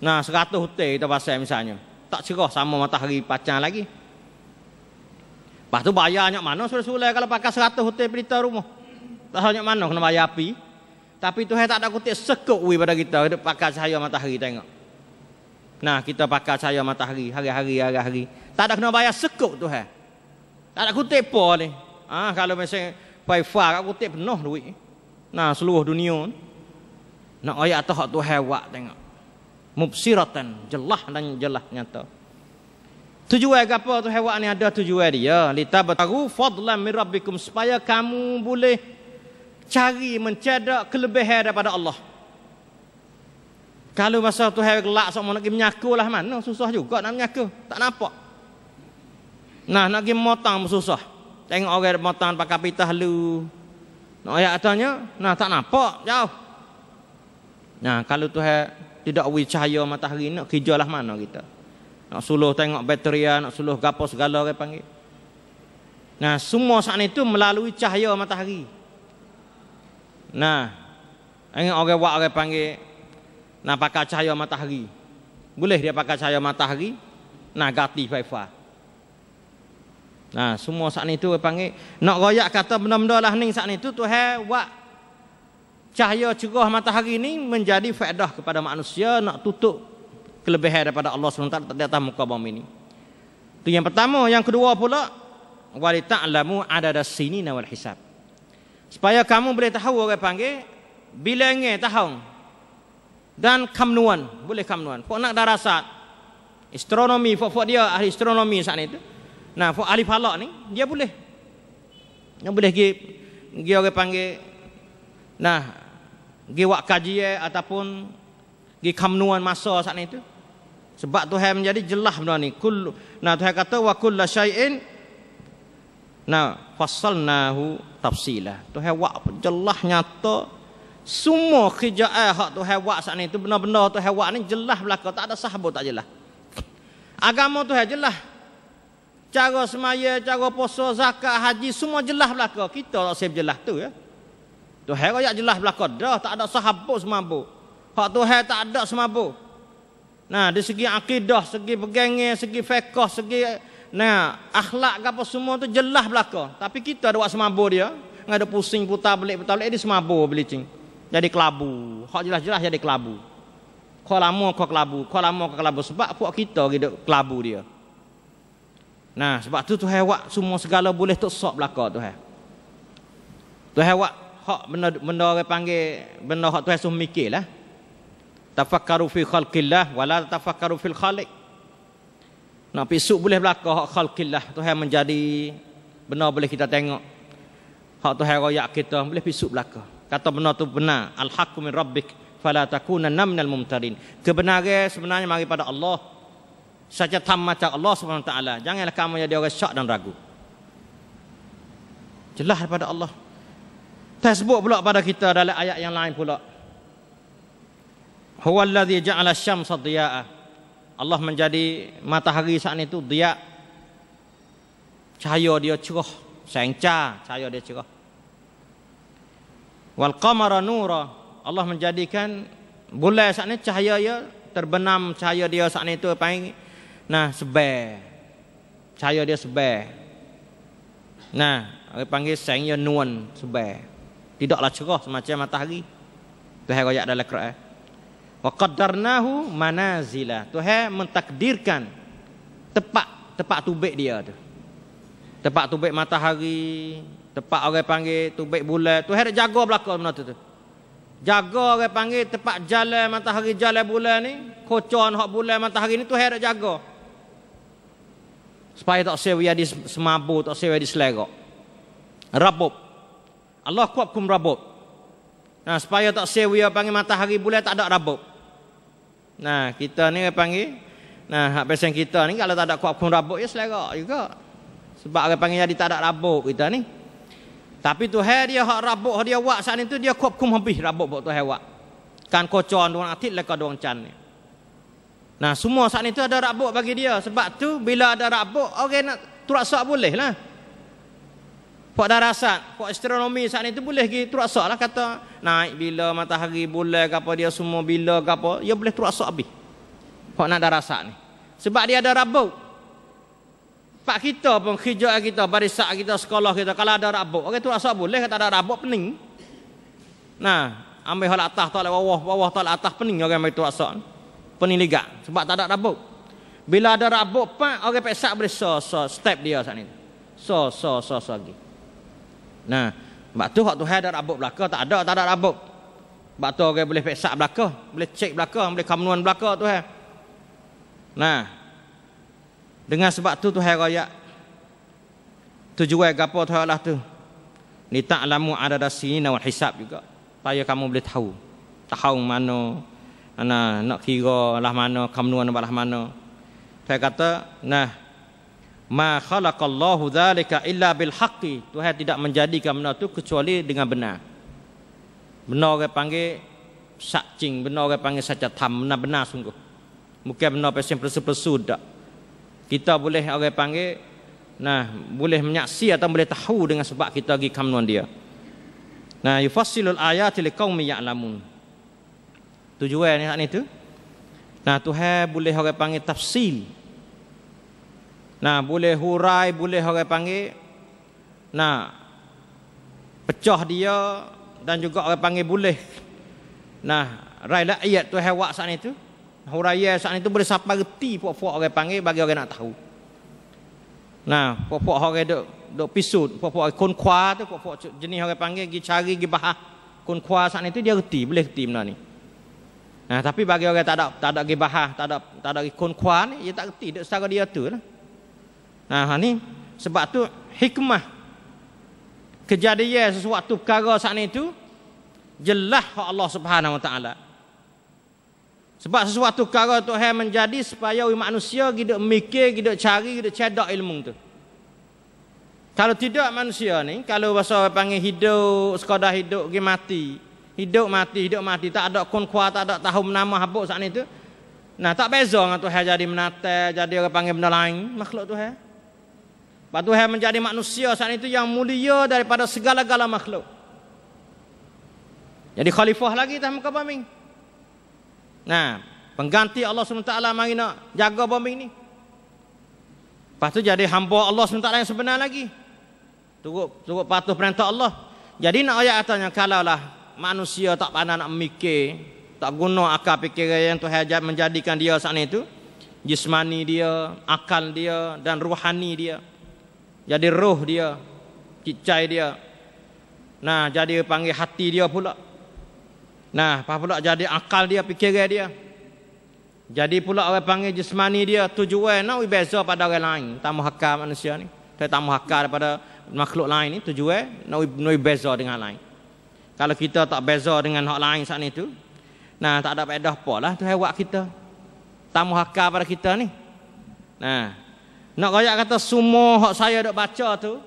Speaker 1: Nah, 100 teh kita pasal misalnya. Tak cerah sama matahari pacang lagi. Lepas tu bayarnya mana sudah-sudah kalau pakai 100 teh pelita rumah. Tak hanya mana kena bayar api. Tapi Tuhan tak ada kutip sekuk pada kita pakai cahaya matahari tengok. Nah, kita pakai cahaya matahari hari-hari. Tak ada kena bayar sekuk Tuhan. Tak ada kutip apa ni. Kalau macam Faifa kat kutip penuh duit. Nah, seluruh dunia. Nak ayat atas Tuhan buat tengok. Mubsiratan, jelas dan jelas nyata. Tujuan apa Tuhan buat ni ada tujuan dia. Litabtagu fadlan min rabbikum, supaya kamu boleh cari mencedak kelebihan daripada Allah. Kalau masa Tuhan gelak sama nak pergi menyaku lah mana susah juga nak menyaku, tak nampak. Nah, nak pergi motang susah. Tengok orang motang pakai pitah lu. Nak ayat katanya, nah tak nampak jauh. Nah, kalau Tuhan tidak beri cahaya matahari nak kerjalah mana kita. Nak suluh tengok bateria, nak suluh gapo segala orang panggil. Nah, semua saat itu melalui cahaya matahari. Nah, orang buat orang panggil nak pakai cahaya matahari. Boleh dia pakai cahaya matahari, nak ganti Faifa. Nah, semua saat itu orang panggil nak royak kata benda-benda lah ni saat itu Tuhan buat cahaya cerah matahari ni menjadi faedah kepada manusia, nak tutup kelebihan daripada Allah SWT di atas muka bumi ni. Itu yang pertama. Yang kedua pula, wali ta'lamu adadas sinina wal hisab, supaya kamu boleh tahu orang panggil bilangan tahun dan kamnuan, boleh kamnuan. Kau nak darasat astronomi, fok dia ahli astronomi saat itu. Nah, fok ahli falak ni dia boleh. Yang boleh pergi orang panggil nah, pergi buat kajian ataupun pergi kamnuan masa saat itu. Sebab Tuhan menjadi jelas benda ni. Nah, Tuhan kata wa kullu syai'in fassalnahu tafsila. Tuhan buat jelas nyata. Semua kerjaan hak Tuhan buat saat ni tu, benda-benda Tuhan buat ni jelas belaka, tak ada sahabat tak jelas. Agama Tuhan jelas. Cara semaya, cara puasa, zakat, haji semua jelas belaka. Kita tak siap jelas tu ya. Tuhan royak jelas belaka dah, tak ada sahabat semabuk. Hak Tuhan tak ada semabuk. Nah, dari segi akidah, segi pegangan, segi fiqh, segi akhlak apa semua tu jelas belaka. Tapi kita ada buat semabuk dia, ngada pusing putar balik dia semabuk belicing. Jadi kelabu. Hak jelas-jelas jadi kelabu. Kau lama kau kelabu, kau lama kau kelabu, sebab puak kita gitu kelabu dia. Nah, sebab tu Tuhan buat semua segala boleh tok sok belaka Tuhan. Tuhan buat hak benda orang panggil benda hak Tuhan suruh mikirlah. Tafakkaru fi khalqillah wala tafakkaru fil khaliq. Nak pisuk boleh belaka hak khalqillah. Tuhan menjadi benda boleh kita tengok. Hak Tuhan royak kita boleh pisuk belaka. Kata benar tu benar. Al-haqqu min rabbik fala takunanna minal mumtarin. Kebenaran sebenarnya mari pada Allah. Saja tamat Allah SWT. Janganlah kamu jadi orang syak dan ragu. Jelas daripada Allah. Tersebut pula pada kita dalam ayat yang lain pula. Huwallazi ja'ala asy-syamsa dhiya'a. Allah menjadi matahari saat itu dia, cahaya dia cerah, sengca, cahaya dia cerah. Wal qamara nura. Allah menjadikan bulan saat ini cahaya dia terbenam, cahaya dia saat itu panggil sebar. Cahaya dia sebar. Orang panggil sengnya nuan sebar. Tidaklah cerah semacam matahari. Tuhan ayat dalam Quran. Wa qaddarnahu manazila. Tuhan mentakdirkan tepat tubik dia tu. Tepat tubik matahari, tepat orang panggil tubik bulan. Tuhan ada jaga belaka benda tu. Jaga orang panggil tepat jalan matahari, jalan bulan ni, kocon hak bulan matahari ni Tuhan ada jaga. Supaya tak sewa di semabut, tak sewa di selerok. Rabub. Allah kuatkum rabub. Supaya tak sewa panggil matahari bulan tak ada rabub. Kita ni panggil hak pesen kita ni kalau tak ada kuatkum rabub ya selerok juga. Sebab orang panggil jadi tak ada rabub kita ni. Tapi Tuhan dia hak rabuk dia buat saat itu dia kuatkum habis rabuk buat Tuhan buat. Kan kocon doang atit leka doang can ni. Semua saat itu ada rabuk bagi dia. Sebab tu bila ada rabuk orang nak turaksak boleh lah. Pak darasat, pak astronomi saat itu boleh pergi turaksak lah kata naik bila matahari bulan ke apa dia semua bila ke apa dia boleh turaksak habis. Pak nak darasat ni. Sebab dia ada rabuk. Pak kita pun kerja kita, barisak kita, sekolah kita kalau ada rabuk, orang tu asal boleh kata ada rabuk pening. Ambil hal atas tak bawah tak atas pening orang ambil tu asal. Pening ligat sebab tak ada rabuk. Bila ada rabuk pak orang pesak boleh step dia saat ni. So lagi. Sebab tu hak Tuhan ada rabuk belaka tak ada rabuk. Sebab tu orang boleh pesak belaka, boleh cek belaka, boleh kamnuan belaka Tuhan. Dengan sebab tu Tuhan raya tujuan gapo Tuhan Allah tu ni ta'lamu adada sinina wal hisab juga supaya kamu boleh tahu mana nak kira lah mana kamnuan lah mana. Tuhan kata ma khalaqallahu dzalika illa bil haqqi. Tuhan tidak menjadikan benda tu kecuali dengan benar. Benar orang panggil sakcing, benar orang panggil saja tam, benar sungguh. Bukan benar pasal persu-persu dak. Kita boleh orang panggil boleh menyaksi atau boleh tahu dengan sebab kita pergi kamnuan dia. Yufassilul ayati liqaumin ya'lamun. Tujuan ni saat ni tu. Tuhan boleh orang panggil tafsil. Boleh hurai, boleh orang panggil pecah dia dan juga orang panggil boleh rakyat ayat Tuhan buat saat ni tu. Huraya saat itu boleh sampai reti puak-puak orang panggil bagi orang nak tahu. Puak-puak orang duk pisut, puak-puak kon kuah tu, puak-puak jenis orang panggil pergi cari pergi bahas kon kuah saat itu dia reti, boleh reti benda ni. Tapi bagi orang tak ada pergi bahas, tak ada kon kuah ni dia tak reti, dak secara dia tu lah. Ni sebab tu hikmah kejadian sesuatu perkara saat itu jelas Allah Subhanahu Wa Taala. Sebab sesuatu perkara Tuhan menjadi supaya manusia hidup mikir, hidup cari, hidup cedak ilmu tu. Kalau tidak manusia ni, kalau bahasa panggil hidup, sekadar hidup pergi mati. Hidup mati, tak ada kon kuat, tak ada tahu nama habuk saat itu. Tak beza dengan Tuhan jadi menata, jadi orang panggil benda lain, makhluk Tuhan. Sebab Tuhan menjadi manusia saat itu yang mulia daripada segala-gala makhluk. Jadi khalifah lagi tak muka bumi. Pengganti Allah SWT mari nak jaga bumi ni. Lepas tu jadi hamba Allah SWT yang sebenar lagi. Turut patuh perintah Allah. Jadi nak ayat katanya kalaulah manusia tak pandai nak mikir, tak guna akal fikiran yang Tuhan menjadikan dia saat itu, jismani dia, akal dia dan ruhani dia. Jadi roh dia, cicai dia. Jadi panggil hati dia pula. Apa pula jadi akal dia, fikiran dia. Jadi pula orang panggil jismani dia, tujuan nak beza pada orang lain. Tamu hakal manusia ni. Tamu hakal daripada makhluk lain ni, tujuan nak beza dengan lain. Kalau kita tak beza dengan hak lain saat itu, tak ada faedah apa lah Tuhan buat kita. Tamu hakal pada kita ni. Nak royak kata semua hak saya dok baca tu,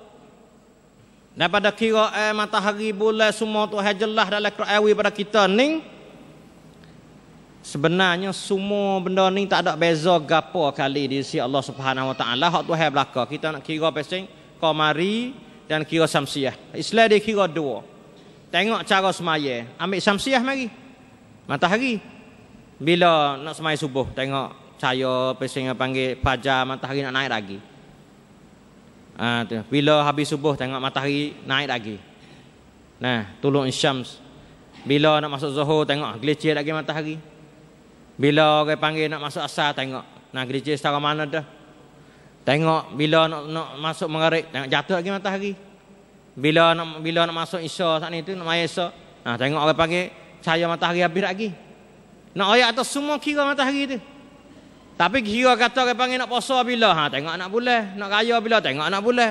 Speaker 1: Daripada kira matahari, bulan, semua Tuhan jelas dalam Quran pada kita ni. Sebenarnya semua benda ni tak ada beza gapo kali di sisi Allah Subhanahu Wa Taala. Hak Tuhan belaka. Kita nak kira pasal qamari dan kira samsiah. Islam dia kira dua. Tengok cara semaya. Ambil samsiah mari. Matahari. Bila nak semaya subuh, tengok cahaya pasal panggil fajar, matahari nak naik lagi. Tu. Bila habis subuh tengok matahari naik lagi. Nah, tulu'un syams. Bila nak masuk zuhur tengok gelicir lagi matahari. Bila orang panggil nak masuk asar tengok nah gelicir setara mana dah. Tengok bila nak masuk maghrib tengok jatuh lagi matahari. Bila nak masuk isya saat ni tu nak maya isya. Nah, tengok orang panggil cahaya matahari habis lagi. Nak ayat atas semua kira matahari tu. Tapi kira kata orang panggil nak puasa bila? Tengok anak bulan. Nak raya bila? Tengok anak bulan.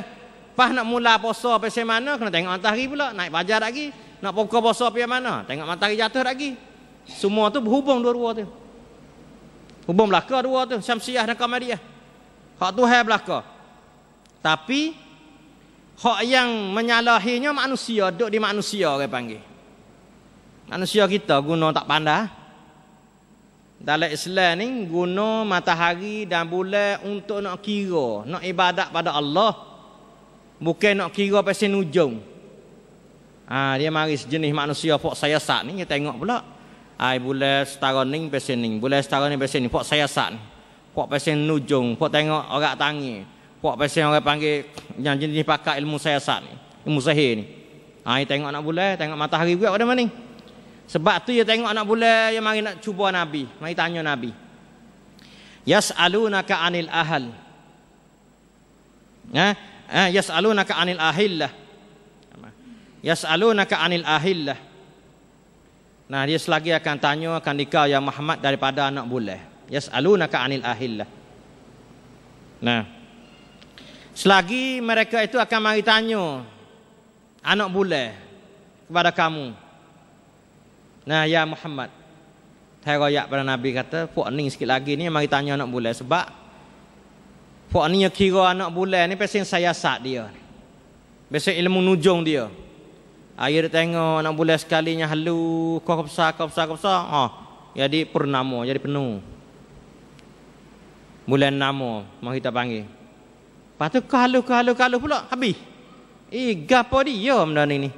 Speaker 1: Pas nak mula puasa pasal mana? Kena tengok matahari pula. Naik fajar lagi. Nak pukul puasa pasal mana? Tengok matahari jatuh lagi. Semua tu berhubung dua-dua tu. Hubung belaka dua tu. Syamsiah dan Qamariyah. Hak Tuhan belaka. Tapi hak yang menyalahinya manusia. Duduk di manusia orang panggil. Manusia kita guna tak pandai. Dalam Islam ni guna matahari dan bulan untuk nak kira, nak ibadat pada Allah. Bukan nak kira pasal nujung. Dia mari sejenis manusia pok saya sat ni dia tengok pula. Ai bulan setara ni pasal ni, bulan setara ni pasal ni, pok saya sat ni. Pok pasal nujung, pok tengok orang tangi. Pok pasal orang panggil yang jenis pakai ilmu saya sat ni, ilmu sihir ni. Dia tengok anak bulan, tengok matahari juga pada mana ni. Sebab tu dia tengok anak bulan yang mari nak cuba Nabi. Mari tanya Nabi. Yas'alunaka 'anil ahal. Yas'alunaka 'anil ahillah. Yas'alunaka 'anil ahillah. Nah, dia selagi akan tanya akan dikau ya Muhammad daripada anak bulan. Yas'alunaka 'anil ahillah. Nah. Selagi mereka itu akan mari tanya anak bulan kepada kamu. Nah, ya Muhammad. Saya royak pada Nabi kata, puak ni sikit lagi ni mari tanya anak bulan sebab puak ni kira anak bulan ni pasal siasat dia. Pasal ilmu nujung dia. Dia tengok anak bulan sekalinya halu, kau besar. Jadi purnama, jadi penuh. Bulan nama, mau kita panggil. Lepas tu kalau pula habis. Gapo dia benda ni.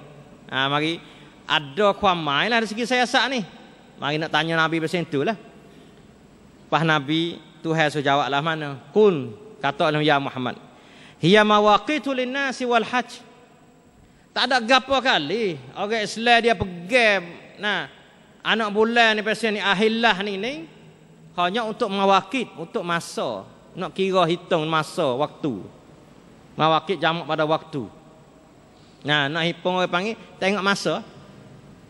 Speaker 1: Mari ada kuamai lah dari segi siasat ni. Mari nak tanya Nabi pasal itulah. Pas Nabi Tuhan suruh jawab lah mana. Kun kata ya Muhammad. Hiya mawaqitu linnasi wal hajj. Tak ada gapo kali orang Islam dia pegang anak bulan ni pasal ni ahillah ni hanya untuk mawaqit, untuk masa. Nak kira hitung masa waktu. Mawaqit jamak pada waktu. Nak hitung orang panggil tengok masa.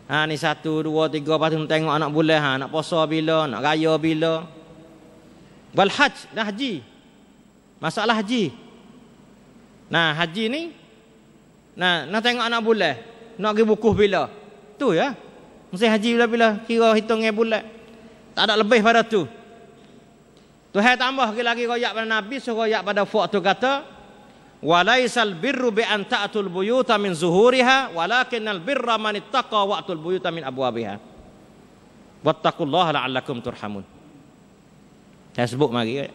Speaker 1: Ni 1, 2, 3 lepas tu tengok anak bulan nak puasa bila, nak raya bila. Wal hajj dan haji. Masalah haji. Haji ni nak tengok anak bulan, nak pergi wukuf bila. Tu ya. Mesti haji bila kira hitungnya bulan. Tak ada lebih pada tu. Tuhan tambah lagi royak pada Nabi, suruh royak pada fuq tu kata walaisal birru bi an ta'tul buyuta min zuhuriha walakinnal birra man ittaqa wa'tul buyuta min abwabiha wattaqullaha la'allakum turhamun. Saya sebut mari.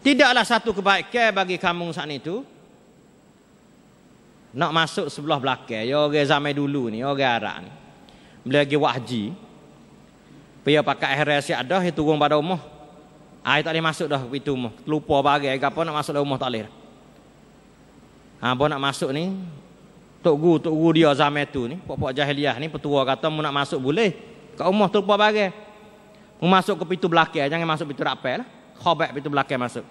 Speaker 1: Tidaklah satu kebaikan bagi kamu saat itu nak masuk sebelah belakang. Ya orang zaman dulu ni, orang Arab ni. Bila lagi wahji, dia pakai ihram siap dah, dia turun pada rumah. Dia tak boleh masuk dah pintu rumah. Lupa bagai apa nak masuk dalam rumah tak boleh. Apa nak masuk ni, Tok Guru dia zaman tu ni, puak-puak jahiliah ni, petua kata mu nak masuk boleh. Kat rumah terlupa bagai. Mu masuk ke pintu belakang, jangan masuk pintu rapel lah. Khabat pintu belakang masuk.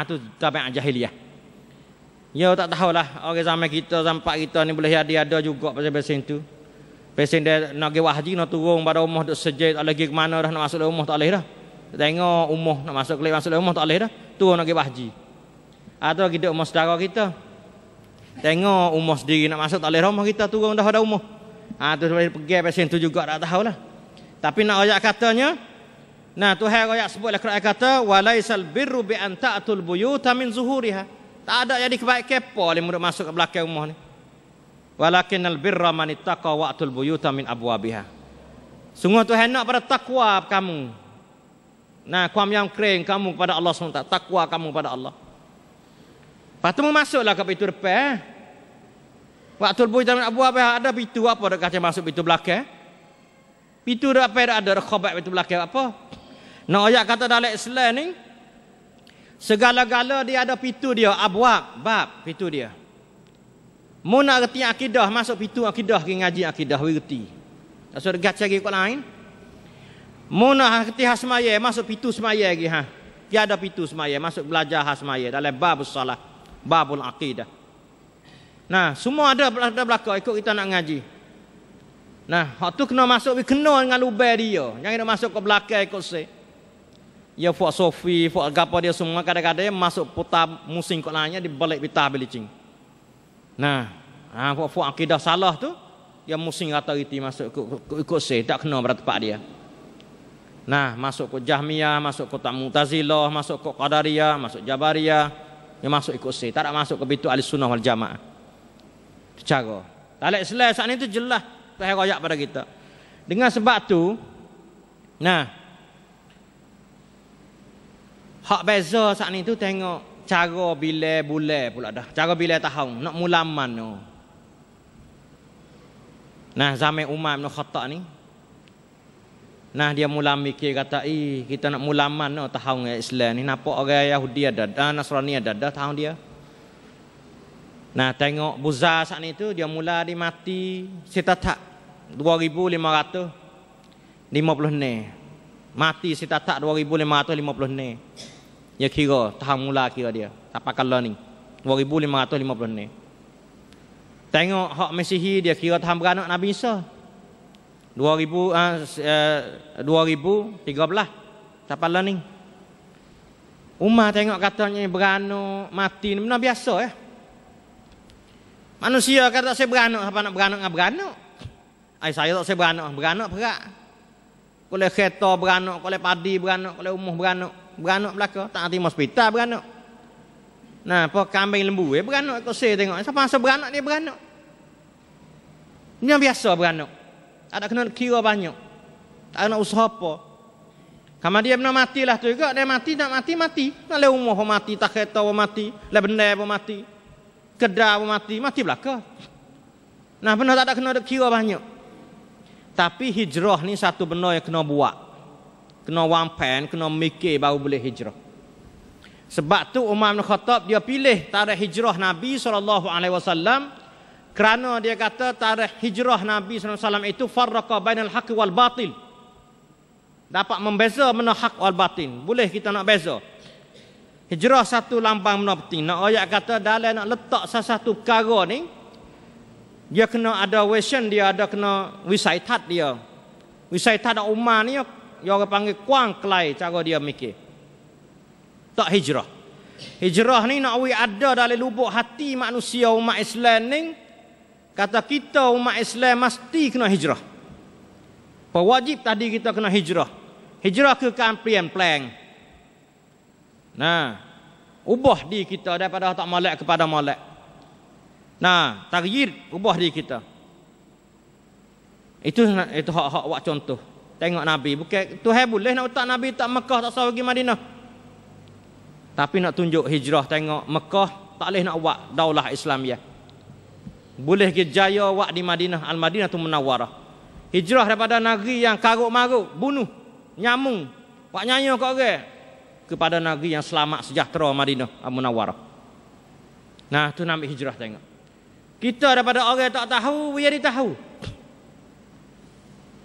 Speaker 1: Tu tabiat jahiliah. Ya tak tahulah orang zaman kita, sampai kita ni boleh ada juga pasal tu. Pasal dia nak pergi wahji, nak turun pada rumah duk sejid, tak lagi ke mana dah nak masuk dalam rumah tak boleh dah. Tengok rumah nak masuk dalam rumah tak boleh dah. Turun nak pergi wahji. Atau kita rumah saudara kita. Tengok rumah sendiri nak masuk tak boleh rumah kita, turun dah ada rumah. Tu boleh pergi pasal tu juga tak tahulah. Tapi nak ayat katanya, Tuhan ayat sebutlah Quran kata walaisal birru bi an ta'tul buyuta min zuhuriha. Tak ada jadi kebaik kepo dia mudah masuk ke belakang rumah ni. Walakinnal birra man ittaqa wa'tul buyuta min abwabiha. Sungguh Tuhan nak pada takwa kamu. Nah, kuam yang kering kamu kepada Allah SWT. Takwa kamu kepada Allah. Lepas tu masuklah ke pintu depan. Wa'tul buyuta min abwabiha. Ada pintu apa dak kata masuk pintu belakang? Pintu depan ada khabat pintu belakang apa? Nak ayat kata dalam Islam ni segala-gala dia ada pintu dia, abwab, bab, pintu dia. Mu nak reti akidah, masuk pintu akidah ke ngaji akidah, we reti. Tak suruh gat cari kau lain. Mu nak reti hasmaya, masuk pintu semaya lagi ha. Dia ada pintu semaya, masuk belajar hasmaya dalam babus salah, babul aqidah. Nah, semua ada belakang ikut kita nak ngaji. Nah, hak tu kena masuk, kena dengan lubang dia. Jangan nak masuk ke belakang ikut saya. Ya fuak sofi, fuak gapo dia semua kadang-kadang masuk putar musim kat lainnya di balik bitah belicing. Nah, fuak akidah salah tu dia musim kata riti masuk ikut saya tak kena pada tempat dia. Nah, masuk ke Jahmiyah, masuk ke Mu'tazilah, masuk ke Qadariyah, masuk Jabariyah, dia masuk ikut saya. Tak ada masuk ke bitu Ahlussunnah wal Jamaah. Cara. Dalam Islam saat ini tu jelas Tuhan royak pada kita. Dengan sebab tu, nah hak beza saat ni tu tengok cara bila bulan pula dah. Cara bila tahun nak mulaman tu. Nah, zaman Umar bin Khattab ni. Nah, dia mula mikir kata, kita nak mulaman no tahun Islam ni. Nampak orang Yahudi ada, Nasrani ada tahun dia. Nah, tengok Buzar saat ni tu dia mula dimati setatak 2550 ni. Mati setatak 2550 ni. Ya kira tahun mula kira dia. Tak kala ni 2550 ni. Tengok hak Masihi dia kira tahun beranak Nabi Isa 2013 tak kala ni. Umar tengok katanya beranak mati ni benar biasa Manusia kata saya beranak apa nak beranak dengan beranak. Saya tak saya beranak perak. Kalau kereta beranak, kalau padi beranak, kalau umuh beranak belaka, tak hati hospital beranak. Nah, apa kambing lembu beranak kau saya tengok. Siapa masa beranak dia beranak. Ini yang biasa beranak. Tak ada kena kira banyak. Tak ada nak usaha apa. Kamu dia benar matilah tu juga, dia mati nak mati. Nak le umuh pun mati, tak kereta pun mati, le benda pun mati. Kedai pun mati belaka. Nah, benar tak ada kena kira banyak. Tapi hijrah ni satu benda yang kena buat. Kena wampen, kena mikir baru boleh hijrah. Sebab tu Umar bin Khattab dia pilih tarikh hijrah Nabi SAW kerana dia kata tarikh hijrah Nabi SAW itu farraqa bainal haqq wal batil. Dapat membeza mana hak wal batin. Boleh kita nak beza. Hijrah satu lambang benda penting. Nak ayat kata dalam nak letak satu perkara ni dia kena ada vision dia, ada kena wisaitat dia. Wisaitat Umar ni dia orang panggil kuang kelai cara dia mikir. Tak hijrah. Hijrah ni nak ada dalam lubuk hati manusia umat Islam ni. Kata kita umat Islam mesti kena hijrah. Pewajib tadi kita kena hijrah. Hijrah ke kan plan. Nah, ubah diri kita daripada tak molek kepada molek. Nah, taghyir ubah diri kita. Itu hak buat contoh. Tengok Nabi, bukan Tuhan boleh nak utak Nabi tak Mekah tak sahaja pergi Madinah. Tapi nak tunjuk hijrah tengok Mekah tak boleh nak buat daulah Islamiyah. Boleh ke jaya buat di Madinah, Al-Madinah tu Munawwarah. Hijrah daripada negeri yang karuk-maruk, bunuh, nyamung, buat nyanyi kat orang kepada negeri yang selamat sejahtera Madinah Al-Munawwarah. Nah, tu nak hijrah tengok. Kita daripada orang tak tahu, dia tahu.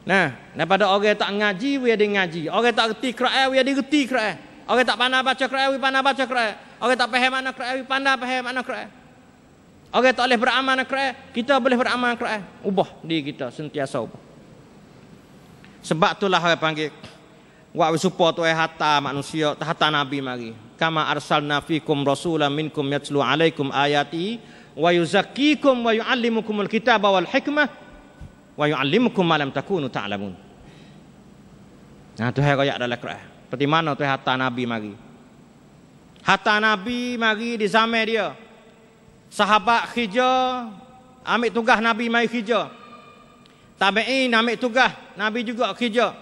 Speaker 1: Nah, daripada orang tak ngaji, dia ngaji. Orang tak reti Quran, dia reti Quran. Orang tak pandai baca Quran, dia pandai baca Quran. Orang tak faham makna Quran, dia pandai faham makna Quran. Orang tak boleh beramal dengan Quran, kita boleh beramal dengan Quran. Ubah diri kita, sentiasa ubah. Sebab itulah orang panggil wa supaya tu hatta manusia, hatta Nabi mari. Kama arsalna fikum rasulan minkum yatlu alaikum ayati wa yuzakkikum wa yuallimukumul kitaba wal hikmah wa yuallimukum ma lam takunu ta'lamun. Nah, tu hai royak dalam Quran. Seperti mana tu hatta Nabi mari. Hatta Nabi mari di zaman dia. Sahabat khija ambil tugas Nabi mai khija. Tabi'in ambil tugas Nabi juga khija.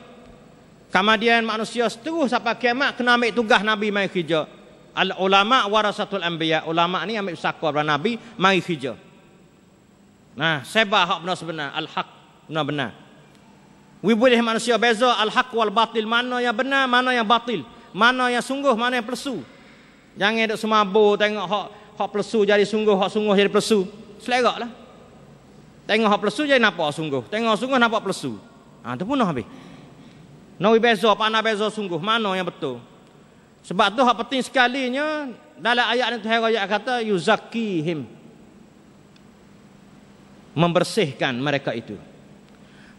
Speaker 1: Kemudian manusia seterus sampai kiamat kena ambil tugas Nabi mai khija. Al ulama warasatul anbiya. Ulama ni ambil sakwa dari Nabi mai khija. Nah, sebab hak benar sebenar, al-haq benar-benar. We boleh manusia beza al-haq wal batil, mana yang benar, mana yang batil, mana yang sungguh, mana yang palsu. Jangan duk semabur tengok hak palsu jadi sungguh, hak sungguh jadi palsu. Seleraklah. Tengok hak palsu jadi nampak sungguh, tengok sungguh nampak palsu. Ah, tu punah habis. Nawi beza, pandai beza sungguh, mana yang betul. Sebab tu hak penting sekalinya dalam ayat ni Tuhan ayat kata yuzakkihim, membersihkan mereka itu.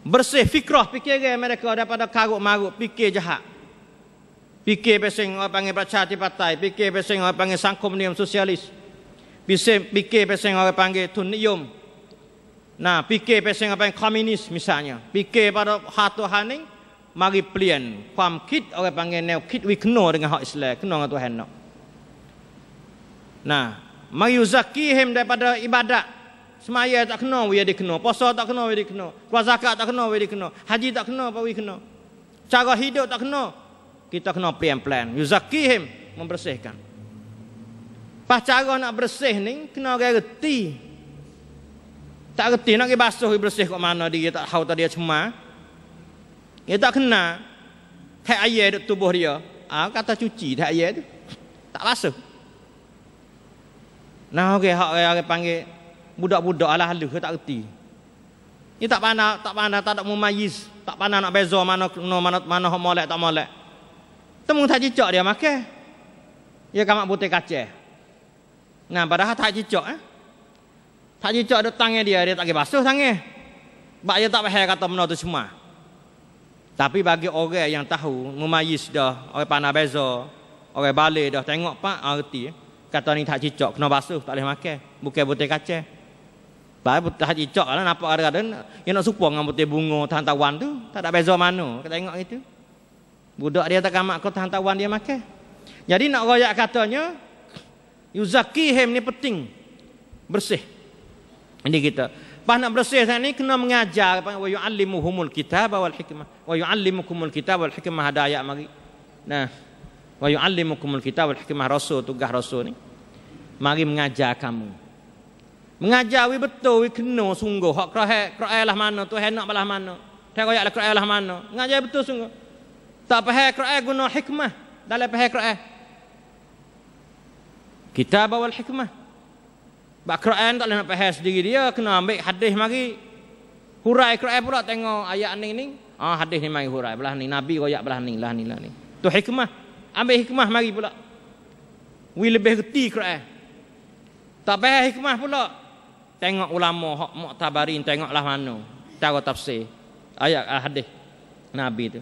Speaker 1: Bersih fikrah fikiran mereka daripada karut-marut fikir jahat. Fikir pesing orang panggil Parti Partai, fikir pesing orang panggil Sangkomunium Sosialis. Fikir pesing orang panggil Tunium. Nah, fikir pesing orang panggil komunis misalnya. Fikir pada hak Tuhan ni mari pelian. Faham kit orang panggil neo kit we kena dengan hak Islam, kena dengan Tuhan nak. Nah, mari zakihim daripada ibadat. Semaya tak kena, we dia kena. Puasa tak kena, we dia kena. Keluar zakat tak kena, we dia kena. Haji tak kena, apa we kena. Cara hidup tak kena. Kita kena plan-plan. Yuzakihim, membersihkan. Pas cara nak bersih ni, kena orang reti. Tak reti, nak pergi basuh, bersih kat mana dia, tak tahu tak dia cemar. Dia tak kena. Tak air duk tubuh dia. Kata cuci, tak air tu. Tak basuh. Nah, orang panggil budak-budak ala-ala tak reti. Ni tak pandai, tak ada mumayyiz, tak pandai nak beza mana hak molek tak molek. Temu tak cicak dia makan. Dia kamak putih kacang. Nah, padahal tak cicak Tak cicak ada tangan dia tak pergi basuh tangan. Sebab dia tak faham kata benda tu semua. Tapi bagi orang yang tahu mumayyiz dah, orang pandai beza, orang balik dah tengok pak reti. Kata ni tak cicak kena basuh, tak boleh makan. Bukan putih kacang. Baik putih cicak lah nampak ada-ada yang nak supang dengan putih bunga tahan tawan tu, tak ada beza mana. Kita tengok itu. Budak dia tak kamak kau tahan tawan dia makan. Jadi nak royak katanya yuzakihim ni penting. Bersih. Ini kita. Pas nak bersih sana ni kena mengajar wa yu'allimuhumul kitaba wal hikmah. Wa yu'allimukumul kitaba wal hikmah ada ayat mari. Nah, wa yu'allimukumul kitaba wal hikmah rasul tugas rasul ni. Mari mengajar kamu. Mengajar we betul we kena sungguh hak Quran lah mana Tuhan nak belah mana tak royak lah Quran lah mana mengajar betul sungguh tak faham Quran guna hikmah dalam faham Quran kitab wal hikmah bab Quran tak boleh nak faham sendiri dia kena ambil hadis mari hurai Quran pula tengok ayat ni hadis ni mari hurai belah ni nabi royak belah ni tu hikmah ambil hikmah mari pula we lebih reti Quran tak faham hikmah pula tengok ulama hak Mu'tabarin tengoklah mana cara tafsir ayat hadis Nabi tu.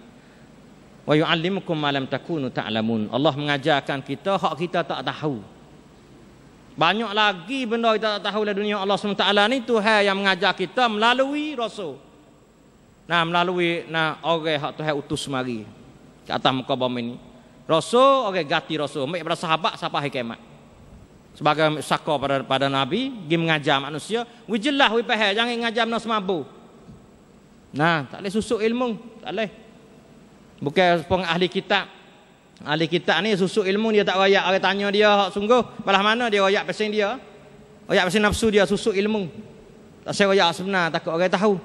Speaker 1: Wa yu'allimukum ma lam takunu ta'lamun. Allah mengajarkan kita hak kita tak tahu. Banyak lagi benda kita tak tahu dalam dunia Allah SWT ni Tuhan yang mengajar kita melalui rasul. Nah, melalui orang hak Tuhan utus mari ke atas muka bumi ni. Rasul orang ganti rasul, ambil pada sahabat sampai kiamat. Sebagai sakor pada Nabi, dia mengajar manusia, we jelas, we faham, jangan mengajar benda semabur. Nah, tak boleh susuk ilmu, tak boleh. Bukan pun ahli kitab. Ahli kitab ni susuk ilmu, dia tak royak, orang tanya dia, sungguh, belah mana dia royak pasal dia. Royak pasal nafsu dia, susuk ilmu. Tak saya royak sebenar, takut orang tahu.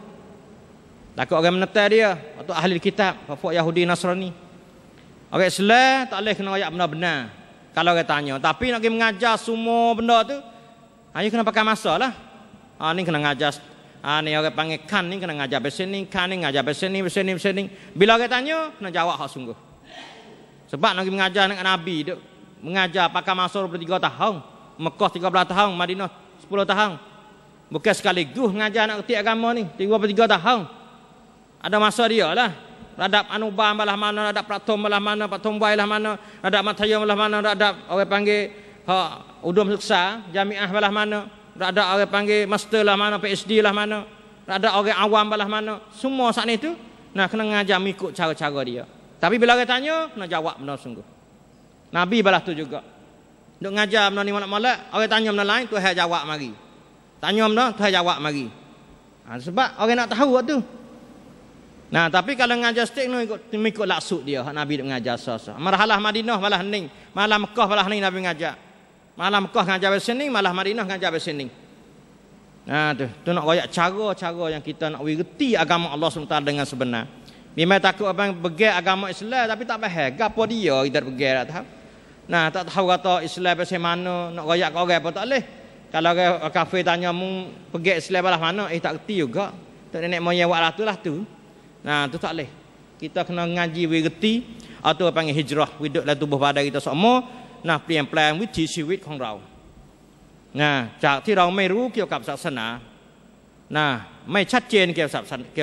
Speaker 1: Takut orang menetar dia, atau ahli kitab, pokok Yahudi Nasrani. Orang Islam, tak boleh kena royak benar-benar. Kalau orang tanya, tapi nak pergi mengajar semua benda tu, you kena pakai masa lah. Ni kena ngajar, ni orang panggil kan ni kena ngajar besen ni, kan ni ngajar besen ni. Bila orang tanya, kena jawab hak sungguh. Sebab nak pergi mengajar dengan Nabi, mengajar pakai masa 23 tahun, Mekah 13 tahun, Madinah 10 tahun. Bukan sekaligus mengajar nak kerti agama ni, 33 tahun. Ada masa dia lah. Radap Anubah belah mana, radap Pratom belah mana, Pratom Bai belah mana, radap Matayam belah mana, radap orang panggil Udum Suksa, Jamiah belah mana, radap orang panggil Master lah mana, PhD lah mana, radap orang awam belah mana. Semua saat ni tu, kena ngajar mengikut cara-cara dia. Tapi bila orang tanya, kena jawab benar sungguh. Nabi belah tu juga. Duk ngajar benda ni molek-molek, orang tanya benda lain, Tuhan jawab mari. Tanya benda, Tuhan jawab mari. Sebab orang nak tahu waktu. Nah, tapi kalau ngajar stik ni ikut laksud dia, hak Nabi duk ngajar sasa. Marhalah Madinah malah hening, malah Mekah malah hening Nabi ngajar. Malah Mekah ngajar bahasa sini, malah Madinah ngajar bahasa sini. Nah, tu nak royak cara-cara yang kita nak wirti agama Allah SWT dengan sebenar. Memang takut abang begal agama Islam tapi tak faham gapo dia kita begal tak tahu. Nah, tak tahu kata Islam pasal mana, nak royak ke orang apa tak leh. Kalau orang kafir tanya mu pergi Islam belah mana, tak reti juga. Tak nenek moyang buat lah tu. Nah, tu tak leh. Kita kena ngaji wirti atau panggil hijrah hidup dalam tubuh badan kita semua. Nah, เปลี่ยนแปลงวิถีชีวิตของเรา Nah, จากที่เราไม่รู้เกี่ยวกับศาสนา Nah, ไม่ชัดเจนเกี่ย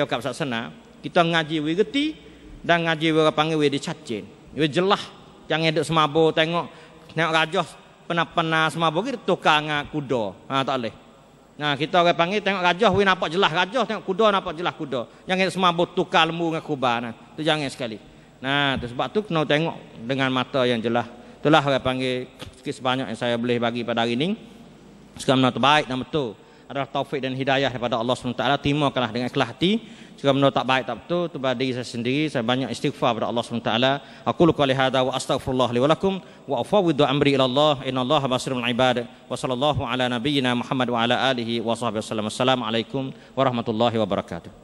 Speaker 1: วกับศาสนา Kita ngaji wirti dan ngaji orang panggil wirtiชัดเจน. Dia jelas. Jangan duduk semabur tengok gajah pernah semabur kita tukar dengan kuda. Tak boleh. Nah, kita orang panggil tengok gajah we nampak jelas gajah, tengok kuda nampak jelas kuda. Jangan semabur tukar lembu dengan kuba. Nah, tu jangan sekali. Nah, tu sebab tu kena tengok dengan mata yang jelas. Itulah orang panggil sikit sebanyak yang saya boleh bagi pada hari ini. Sekarang benda terbaik dan betul adalah taufik dan hidayah daripada Allah SWT. Timakanlah dengan ikhlas hati. Jika benda tak baik tak betul, itu pada diri saya sendiri. Saya banyak istighfar kepada Allah SWT. Aqulu qali hadza wa astaghfirullah li wa lakum wa afawwidu amri ila Allah. Innallaha basirun bil ibad. Wa sallallahu ala nabiyyina Muhammad wa ala alihi wa sahbihi wasallam. Assalamualaikum warahmatullahi wabarakatuh.